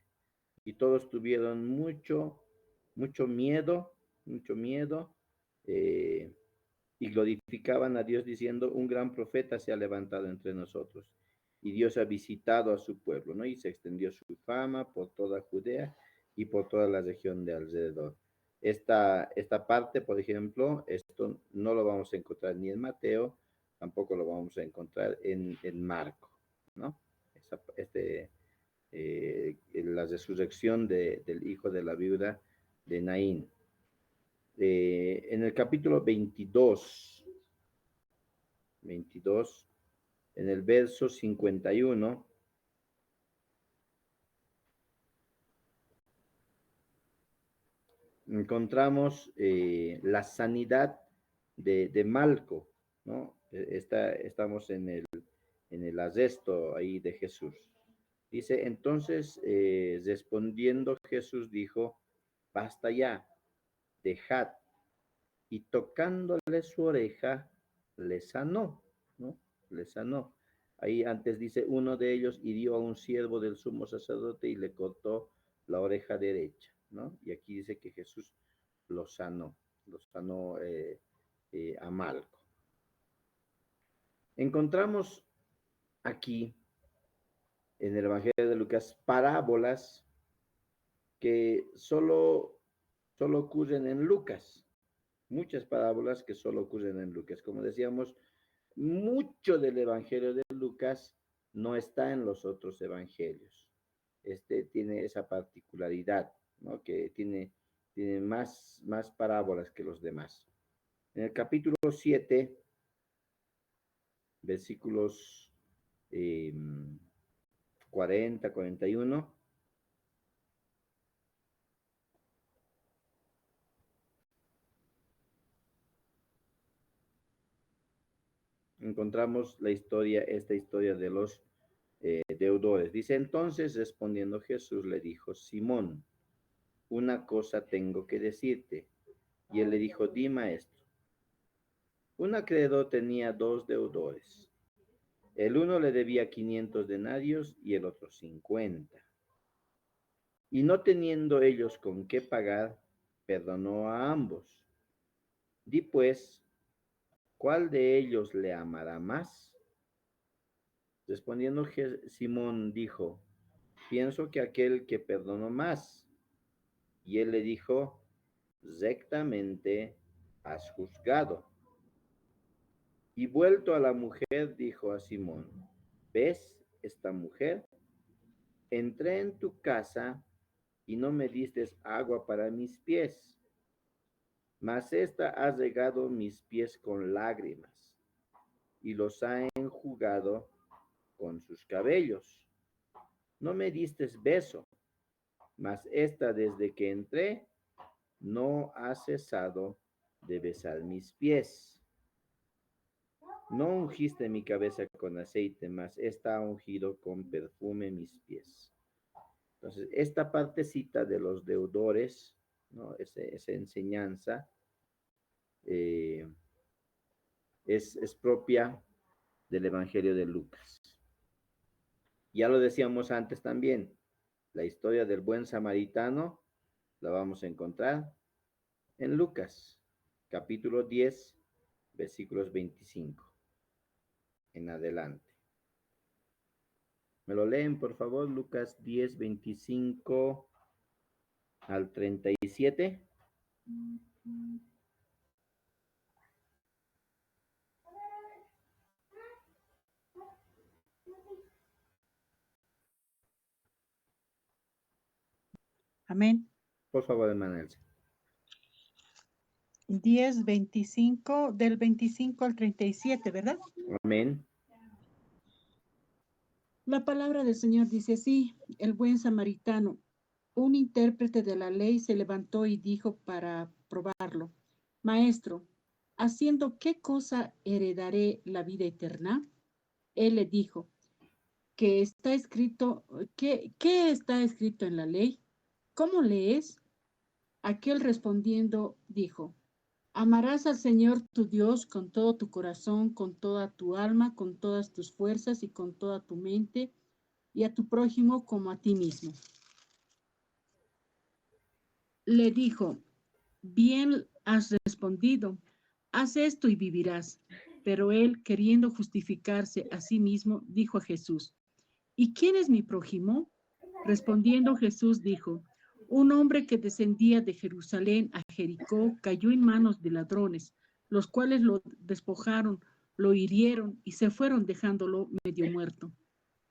Y todos tuvieron mucho miedo, y glorificaban a Dios diciendo, un gran profeta se ha levantado entre nosotros y Dios ha visitado a su pueblo, ¿no? Y se extendió su fama por toda Judea y por toda la región de alrededor. Esta parte, por ejemplo, esto no lo vamos a encontrar ni en Mateo, tampoco lo vamos a encontrar en Marco, ¿no? La resurrección del hijo de la viuda de Naín. En el capítulo 22, en el verso 51, encontramos la sanidad de Malco, ¿no? Estamos en el arresto ahí de Jesús. Dice, entonces, respondiendo Jesús dijo, basta ya, dejad. Y tocándole su oreja, le sanó, ¿no? Le sanó. Ahí antes dice, uno de ellos hirió a un siervo del sumo sacerdote y le cortó la oreja derecha, ¿no? Y aquí dice que Jesús lo sanó a Malco. Encontramos aquí en el Evangelio de Lucas parábolas que solo ocurren en Lucas, muchas parábolas que solo ocurren en Lucas. Como decíamos, mucho del Evangelio de Lucas no está en los otros evangelios. Tiene esa particularidad, ¿no? Que tiene más parábolas que los demás. En el capítulo 7, versículos 40, 41, encontramos esta historia de los deudores. Dice, entonces respondiendo Jesús le dijo, Simón, una cosa tengo que decirte. Y él le dijo, di maestro. Un acreedor tenía 2 deudores. El uno le debía 500 denarios y el otro 50. Y no teniendo ellos con qué pagar, perdonó a ambos. Di pues, ¿cuál de ellos le amará más? Respondiendo Simón dijo, pienso que aquel que perdonó más. Y él le dijo, rectamente has juzgado. Y vuelto a la mujer, dijo a Simón, ¿ves esta mujer? Entré en tu casa y no me diste agua para mis pies, mas ésta ha regado mis pies con lágrimas y los ha enjugado con sus cabellos. No me diste beso, mas esta desde que entré no ha cesado de besar mis pies. No ungiste mi cabeza con aceite, mas esta ha ungido con perfume mis pies. Entonces, esta partecita de los deudores, ¿no? Esa enseñanza es propia del Evangelio de Lucas. Ya lo decíamos antes también, la historia del buen samaritano la vamos a encontrar en Lucas, capítulo 10, versículos 25 en adelante. ¿Me lo leen, por favor? Lucas 10, 25 al 37. Amén. Por favor, hermana Elsa. 10, 25, del 25 al 37, ¿verdad? Amén. La palabra del Señor dice así, el buen samaritano, un intérprete de la ley se levantó y dijo para probarlo, Maestro, ¿haciendo qué cosa heredaré la vida eterna? Él le dijo, ¿qué está escrito en la ley? ¿Cómo lees? Aquel respondiendo dijo, amarás al Señor tu Dios con todo tu corazón, con toda tu alma, con todas tus fuerzas y con toda tu mente, y a tu prójimo como a ti mismo. Le dijo, bien has respondido, haz esto y vivirás. Pero él, queriendo justificarse a sí mismo, dijo a Jesús, ¿y quién es mi prójimo? Respondiendo Jesús dijo, un hombre que descendía de Jerusalén a Jericó cayó en manos de ladrones, los cuales lo despojaron, lo hirieron y se fueron dejándolo medio muerto.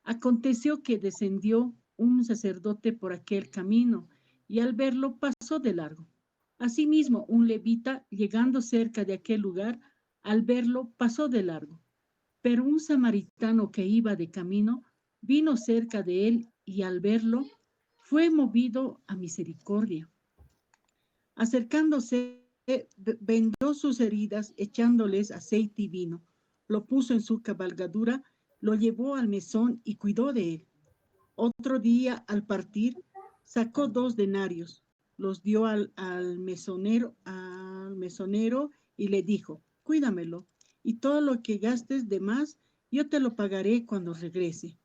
Aconteció que descendió un sacerdote por aquel camino y al verlo pasó de largo. Asimismo, un levita, llegando cerca de aquel lugar, al verlo pasó de largo. Pero un samaritano que iba de camino vino cerca de él y al verlo fue movido a misericordia. Acercándose, vendó sus heridas, echándoles aceite y vino. Lo puso en su cabalgadura, lo llevó al mesón y cuidó de él. Otro día, al partir, sacó 2 denarios, los dio al mesonero y le dijo, cuídamelo, y todo lo que gastes de más, yo te lo pagaré cuando regrese.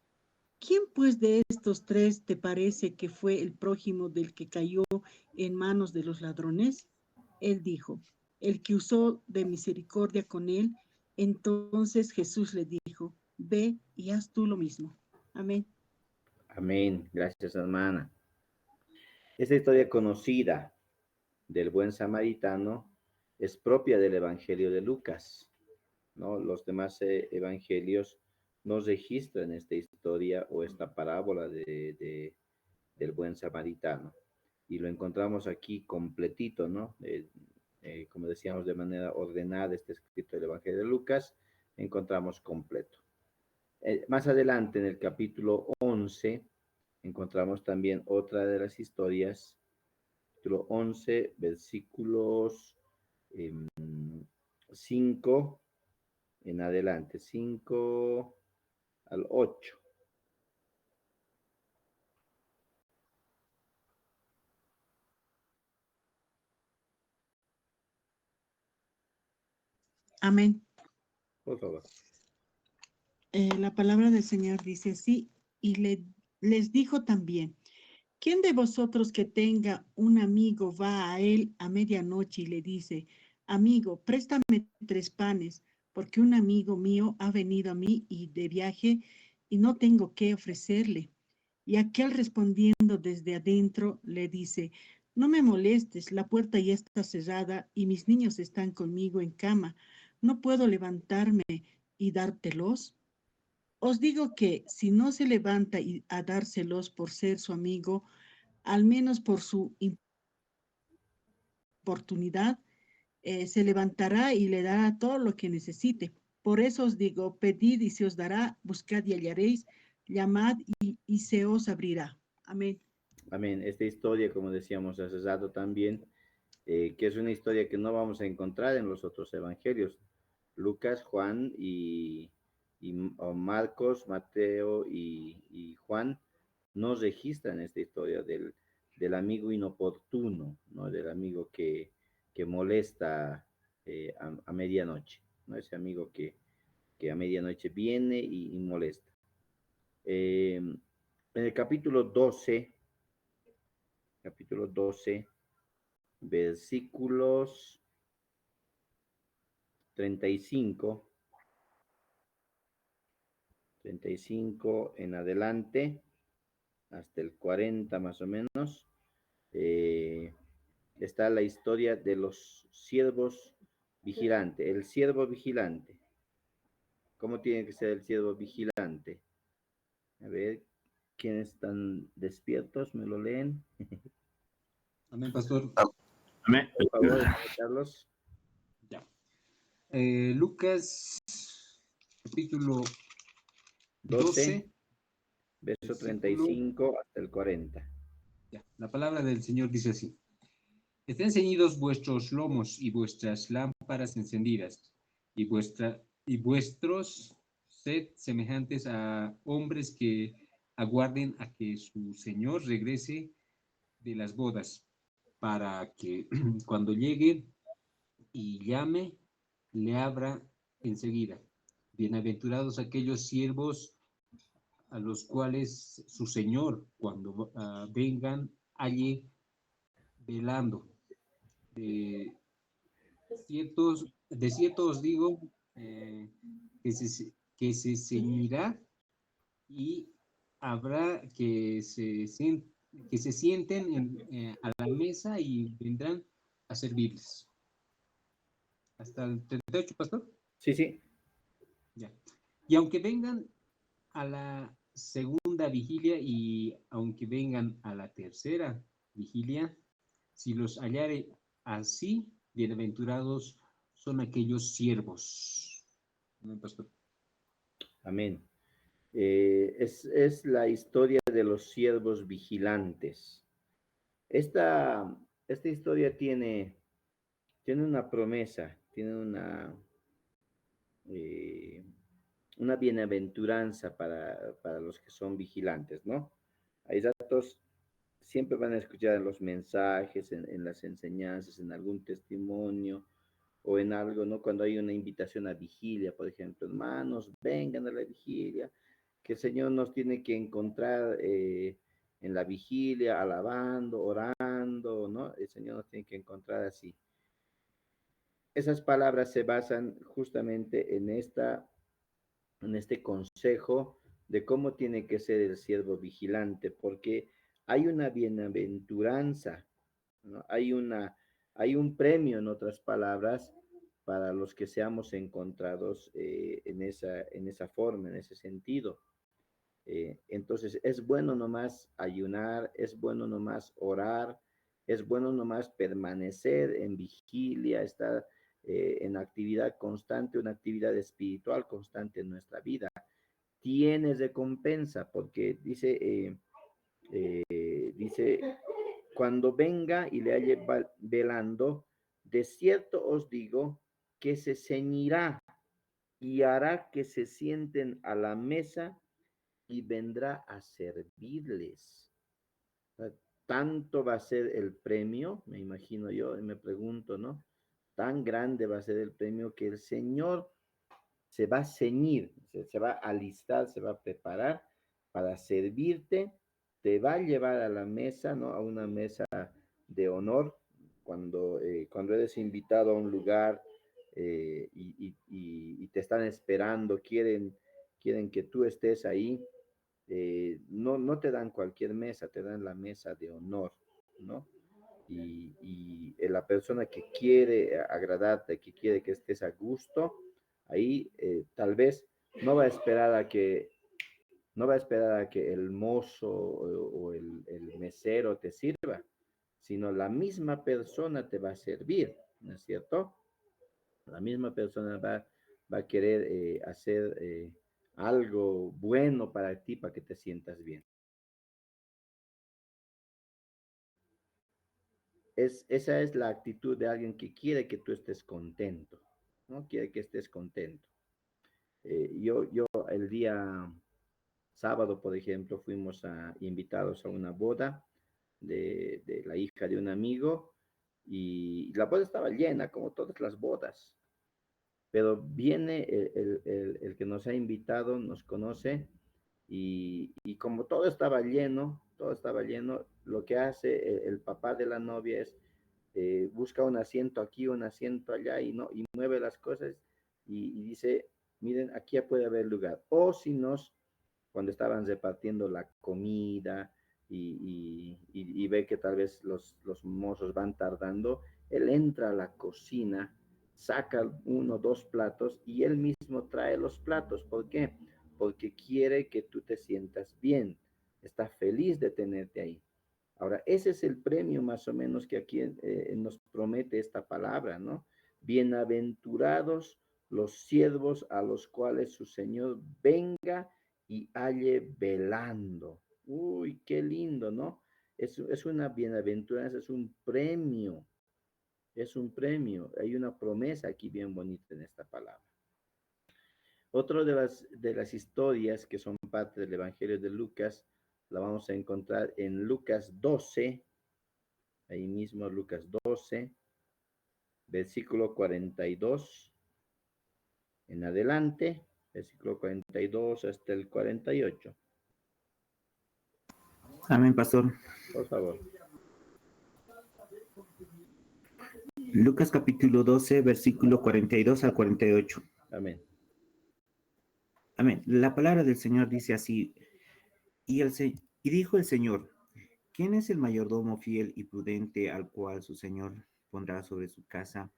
¿Quién pues de estos 3 te parece que fue el prójimo del que cayó en manos de los ladrones? Él dijo, el que usó de misericordia con él. Entonces Jesús le dijo, ve y haz tú lo mismo. Amén. Amén. Gracias, hermana. Esta historia conocida del buen samaritano es propia del Evangelio de Lucas, ¿no? Los demás evangelios no registran esta historia o esta parábola del buen samaritano. Y lo encontramos aquí completito, ¿no? Como decíamos, de manera ordenada, está escrito el Evangelio de Lucas, encontramos completo. Más adelante, en el capítulo 11, encontramos también otra de las historias, capítulo 11, versículos 5 en adelante, 5 al 8. Amén. Por favor. La palabra del Señor dice así, y les dijo también, ¿quién de vosotros que tenga un amigo va a él a medianoche y le dice, amigo, préstame 3 panes, porque un amigo mío ha venido a mí y de viaje y no tengo qué ofrecerle? Y aquel respondiendo desde adentro le dice, no me molestes, la puerta ya está cerrada y mis niños están conmigo en cama, ¿no puedo levantarme y dártelos? Os digo que si no se levanta a dárselos por ser su amigo, al menos por su importunidad, se levantará y le dará todo lo que necesite. Por eso os digo, pedid y se os dará, buscad y hallaréis, llamad y se os abrirá. Amén. Amén. Esta historia, como decíamos hace rato también, que es una historia que no vamos a encontrar en los otros evangelios. Lucas, Juan y Marcos, Mateo y Juan no registran esta historia del amigo inoportuno, ¿no? Del amigo que molesta a medianoche, ¿no? Ese amigo que a medianoche viene y molesta. En el capítulo 12, versículos 35 en adelante, hasta el 40 más o menos, está la historia de los siervos vigilantes. El siervo vigilante. ¿Cómo tiene que ser el siervo vigilante? A ver, ¿quiénes están despiertos? ¿Me lo leen? Amén, pastor. Amén. Por favor, Carlos. Ya. Lucas, capítulo 12, verso versículo, 35 hasta el 40. ya. La palabra del Señor dice así. Estén ceñidos vuestros lomos y vuestras lámparas encendidas, y vuestros sed semejantes a hombres que aguarden a que su Señor regrese de las bodas, para que cuando llegue y llame, le abra enseguida. Bienaventurados aquellos siervos a los cuales su Señor, cuando vengan, halle velando. De cierto os digo que se ceñirá y habrá que se sienten a la mesa y vendrán a servirles. ¿Hasta el 38, pastor? Sí, sí. Ya. Y aunque vengan a la segunda vigilia y aunque vengan a la tercera vigilia, si los hallare así, bienaventurados son aquellos siervos. Amén, pastor. Amén. Es la historia de los siervos vigilantes. Esta historia tiene una promesa, tiene eh, una bienaventuranza para los que son vigilantes, ¿no? Hay datos, siempre van a escuchar en los mensajes, en las enseñanzas, en algún testimonio o en algo, ¿no? Cuando hay una invitación a vigilia, por ejemplo, hermanos, vengan a la vigilia, que el Señor nos tiene que encontrar en la vigilia, alabando, orando, ¿no? El Señor nos tiene que encontrar así. Esas palabras se basan justamente en este consejo de cómo tiene que ser el siervo vigilante, porque hay una bienaventuranza, ¿no? Hay un premio, en otras palabras, para los que seamos encontrados en esa forma, en ese sentido. Entonces, es bueno nomás ayunar, es bueno nomás orar, es bueno nomás permanecer en vigilia, estar en actividad constante, una actividad espiritual constante en nuestra vida. Tienes recompensa, porque dice, cuando venga y le halle velando, de cierto os digo que se ceñirá y hará que se sienten a la mesa y vendrá a servirles. Tanto va a ser el premio, me imagino yo, y me pregunto, ¿no? Tan grande va a ser el premio que el Señor se va a ceñir, se va a alistar, se va a preparar para servirte, te va a llevar a la mesa, ¿no? A una mesa de honor, cuando eres invitado a un lugar y te están esperando, quieren que tú estés ahí, no te dan cualquier mesa, te dan la mesa de honor, ¿no? Y la persona que quiere agradarte, que quiere que estés a gusto, ahí tal vez no va a esperar a que el mozo o el mesero te sirva, sino la misma persona te va a servir, ¿no es cierto? La misma persona va a querer hacer algo bueno para ti, para que te sientas bien. Esa es la actitud de alguien que quiere que tú estés contento, ¿no? Quiere que estés contento. Yo el día sábado, por ejemplo, fuimos invitados a una boda de la hija de un amigo y la boda estaba llena, como todas las bodas. Pero viene el que nos ha invitado, nos conoce y como todo estaba lleno, lo que hace el papá de la novia es busca un asiento aquí, un asiento allá y mueve las cosas y dice, miren, aquí ya puede haber lugar. O si nos, cuando estaban repartiendo la comida y ve que tal vez los mozos van tardando, él entra a la cocina, saca 1 o 2 platos y él mismo trae los platos. ¿Por qué? Porque quiere que tú te sientas bien, está feliz de tenerte ahí. Ahora, ese es el premio más o menos que aquí nos promete esta palabra, ¿no? Bienaventurados los siervos a los cuales su Señor venga y halle velando. Uy, qué lindo, ¿no? Es una bienaventuranza, es un premio. Es un premio. Hay una promesa aquí bien bonita en esta palabra. Otra de las historias que son parte del Evangelio de Lucas, la vamos a encontrar en Lucas 12, ahí mismo Lucas 12, versículo 42 en adelante, versículo 42 hasta el 48. Amén, pastor. Por favor. Lucas capítulo 12, versículo 42 al 48. Amén. Amén. La palabra del Señor dice así, y dijo el Señor, ¿quién es el mayordomo fiel y prudente al cual su Señor pondrá sobre su casa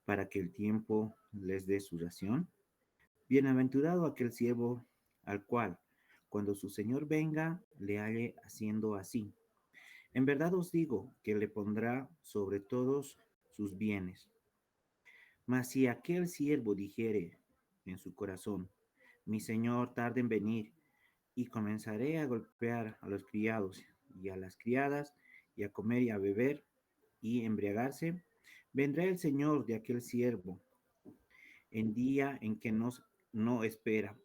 para que el tiempo les dé su ración? Bienaventurado aquel siervo al cual, cuando su Señor venga, le halle haciendo así. En verdad os digo que le pondrá sobre todos sus bienes. Mas si aquel siervo dijere en su corazón, mi Señor tarde en venir, y comenzaré a golpear a los criados y a las criadas, y a comer y a beber, y embriagarse, vendrá el Señor de aquel siervo en día en que no espera,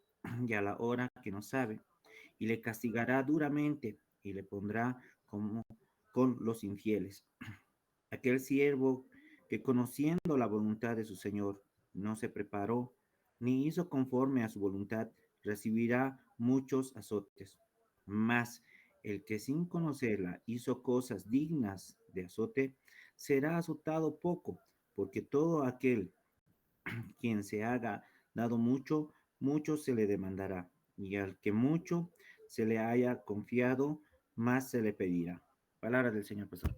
y a la hora que no sabe, y le castigará duramente, y le pondrá como con los infieles. Aquel siervo que conociendo la voluntad de su Señor no se preparó ni hizo conforme a su voluntad, recibirá muchos azotes. Mas el que sin conocerla hizo cosas dignas de azote, será azotado poco, porque todo aquel quien se haga dado mucho, mucho se le demandará, y al que mucho se le haya confiado, más se le pedirá. Palabra del Señor, pastor.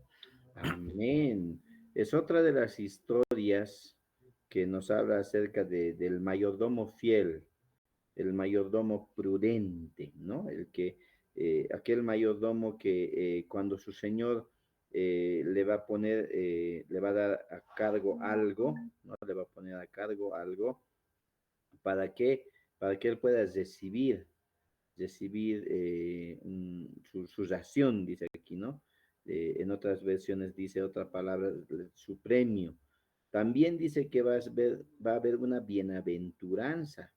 Amén. Es otra de las historias que nos habla acerca del mayordomo fiel, el mayordomo prudente, ¿no? Aquel mayordomo que cuando su señor le va a poner, le va a dar a cargo algo, ¿no? Le va a poner a cargo algo, ¿para qué? Para que él pueda recibir su ración, dice aquí, ¿no? En otras versiones dice otra palabra, su premio. También dice que va a haber una bienaventuranza.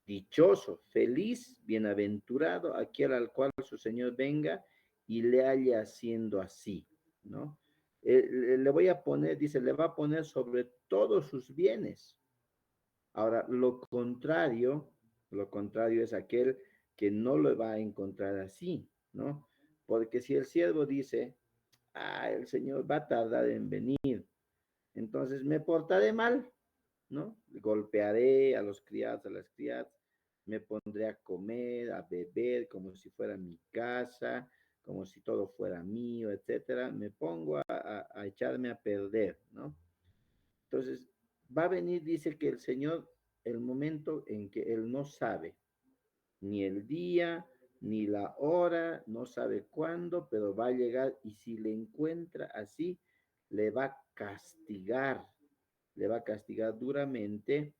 Dichoso, feliz, bienaventurado aquel al cual su Señor venga y le haya haciendo así, ¿no? Le voy a poner, dice, le va a poner sobre todos sus bienes. Ahora, lo contrario es aquel que no lo va a encontrar así, ¿no? Porque si el siervo dice, el Señor va a tardar en venir, entonces me portaré mal, ¿no? Golpearé a los criados, a las criadas, me pondré a comer, a beber, como si fuera mi casa, como si todo fuera mío, etcétera. Me pongo a echarme a perder, ¿no? Entonces, va a venir, dice que el Señor, el momento en que Él no sabe, ni el día, ni la hora, no sabe cuándo, pero va a llegar y si le encuentra así, le va a castigar, le va a castigar duramente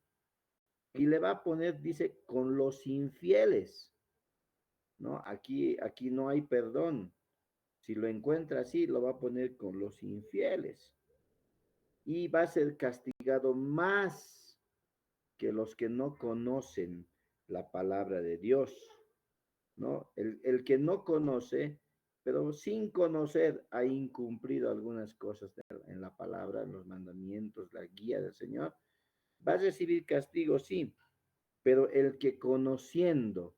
y le va a poner, dice, con los infieles, ¿no? Aquí no hay perdón. Si lo encuentra así, lo va a poner con los infieles y va a ser castigado más que los que no conocen la palabra de Dios, ¿no? El que no conoce, pero sin conocer ha incumplido algunas cosas en la palabra, en los mandamientos, la guía del Señor, va a recibir castigo, sí, pero el que conociendo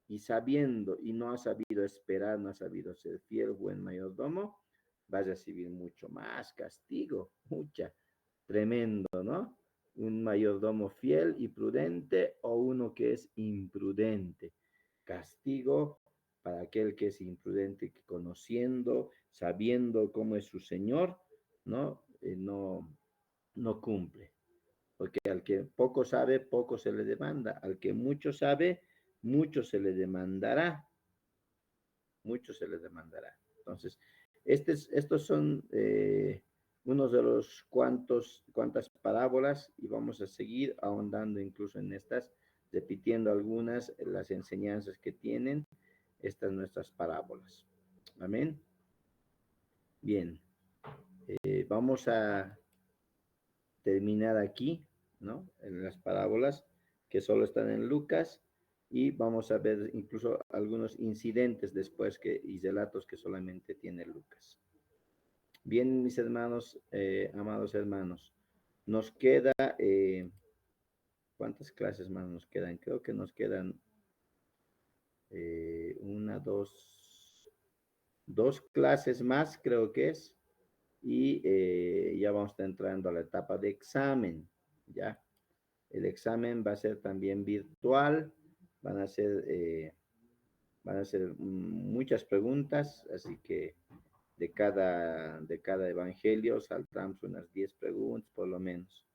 y sabiendo y no ha sabido esperar, no ha sabido ser fiel, buen mayordomo, va a recibir mucho más castigo, mucha, tremendo, ¿no? Un mayordomo fiel y prudente o uno que es imprudente. Castigo para aquel que es imprudente, que conociendo, sabiendo cómo es su Señor, ¿no? No cumple. Porque al que poco sabe, poco se le demanda. Al que mucho sabe, mucho se le demandará. Mucho se le demandará. Entonces, estos son unos de los cuantas parábolas y vamos a seguir ahondando incluso en estas, repitiendo algunas, las enseñanzas que tienen estas nuestras parábolas. Amén. Bien, vamos a terminar aquí, ¿no? En las parábolas que solo están en Lucas y vamos a ver incluso algunos incidentes después y relatos que solamente tiene Lucas. Bien, mis hermanos, amados hermanos, nos queda, ¿cuántas clases más nos quedan? Creo que nos quedan una, dos clases más, creo que es, y ya vamos a estar entrando a la etapa de examen, ¿ya? El examen va a ser también virtual. Van a ser muchas preguntas, así que de cada evangelio saltamos unas 10 preguntas por lo menos.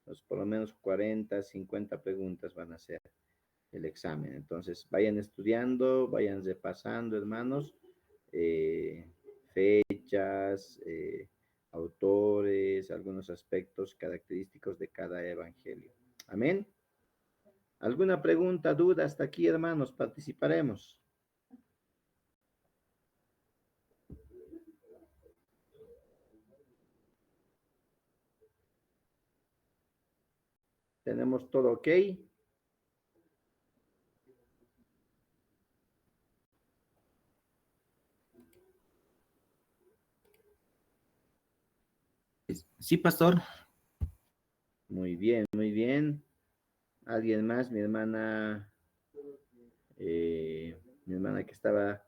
Pues por lo menos 40, 50 preguntas van a ser el examen. Entonces, vayan estudiando, vayan repasando, hermanos, fechas, autores, algunos aspectos característicos de cada evangelio. Amén. ¿Alguna pregunta, duda hasta aquí, hermanos? Participaremos. ¿Tenemos todo ok? Sí, pastor. Muy bien, muy bien. ¿Alguien más? Mi hermana que estaba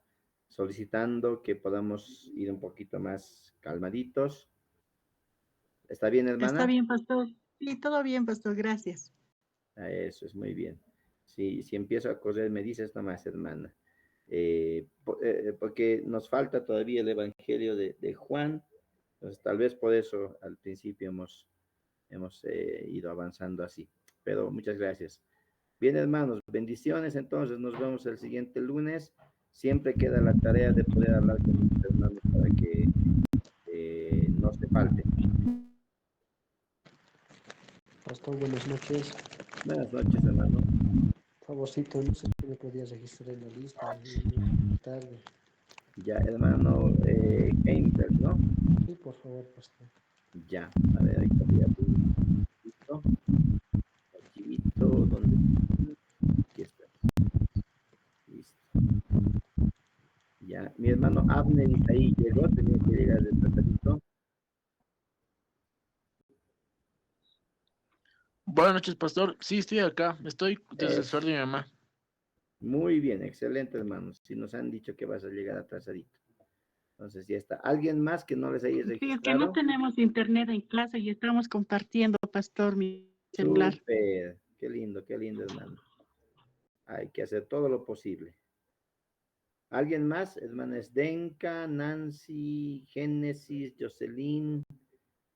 solicitando que podamos ir un poquito más calmaditos. ¿Está bien, hermana? Está bien, pastor. Sí, todo bien, pastor. Gracias. Eso es muy bien. Si empiezo a correr, me dices nomás, hermana. Porque nos falta todavía el Evangelio de Juan. Entonces, tal vez por eso al principio hemos ido avanzando así. Pero muchas gracias. Bien, hermanos, bendiciones. Entonces, nos vemos el siguiente lunes. Siempre queda la tarea de poder hablar con los hermanos para que no se falte. Pastor, buenas noches. Buenas noches, hermano. Favorcito, no sé si me podía registrar en la lista tarde. Ya, hermano, Heinberg, ¿no? Sí, por favor, pastor. Ya, a ver, ahí voy a abrir un poquito. Archivito, ¿dónde? Aquí está. Listo. Ya, mi hermano Abner ahí llegó, tenía que llegar de tratadito. Buenas noches, pastor. Sí, estoy acá. Estoy desde el suelo de mi mamá. Muy bien, excelente, hermanos. Si nos han dicho que vas a llegar atrasadito. Entonces ya está. ¿Alguien más que no les haya Sí, es que no registrado? tenemos internet en clase y estamos compartiendo, pastor, mi celular. Súper. Qué lindo, hermano. Hay que hacer todo lo posible. ¿Alguien más? Hermanas Denka, Nancy, Génesis, Jocelyn,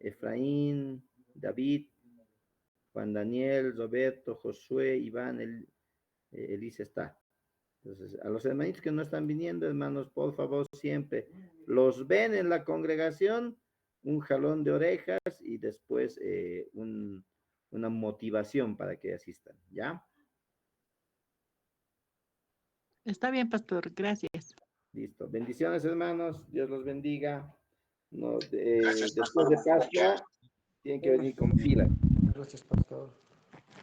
Efraín, David, Juan Daniel, Roberto, Josué, Iván, Elisa está. Entonces, a los hermanitos que no están viniendo, hermanos, por favor, siempre los ven en la congregación, un jalón de orejas y después una motivación para que asistan, ¿ya? Está bien, pastor. Gracias. Listo. Bendiciones, hermanos. Dios los bendiga. No, Gracias, después de pastor. Pascua, tienen que venir con fila. Gracias, pastor.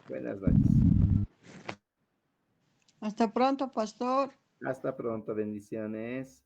Buenas noches. Hasta pronto, pastor. Hasta pronto. Bendiciones.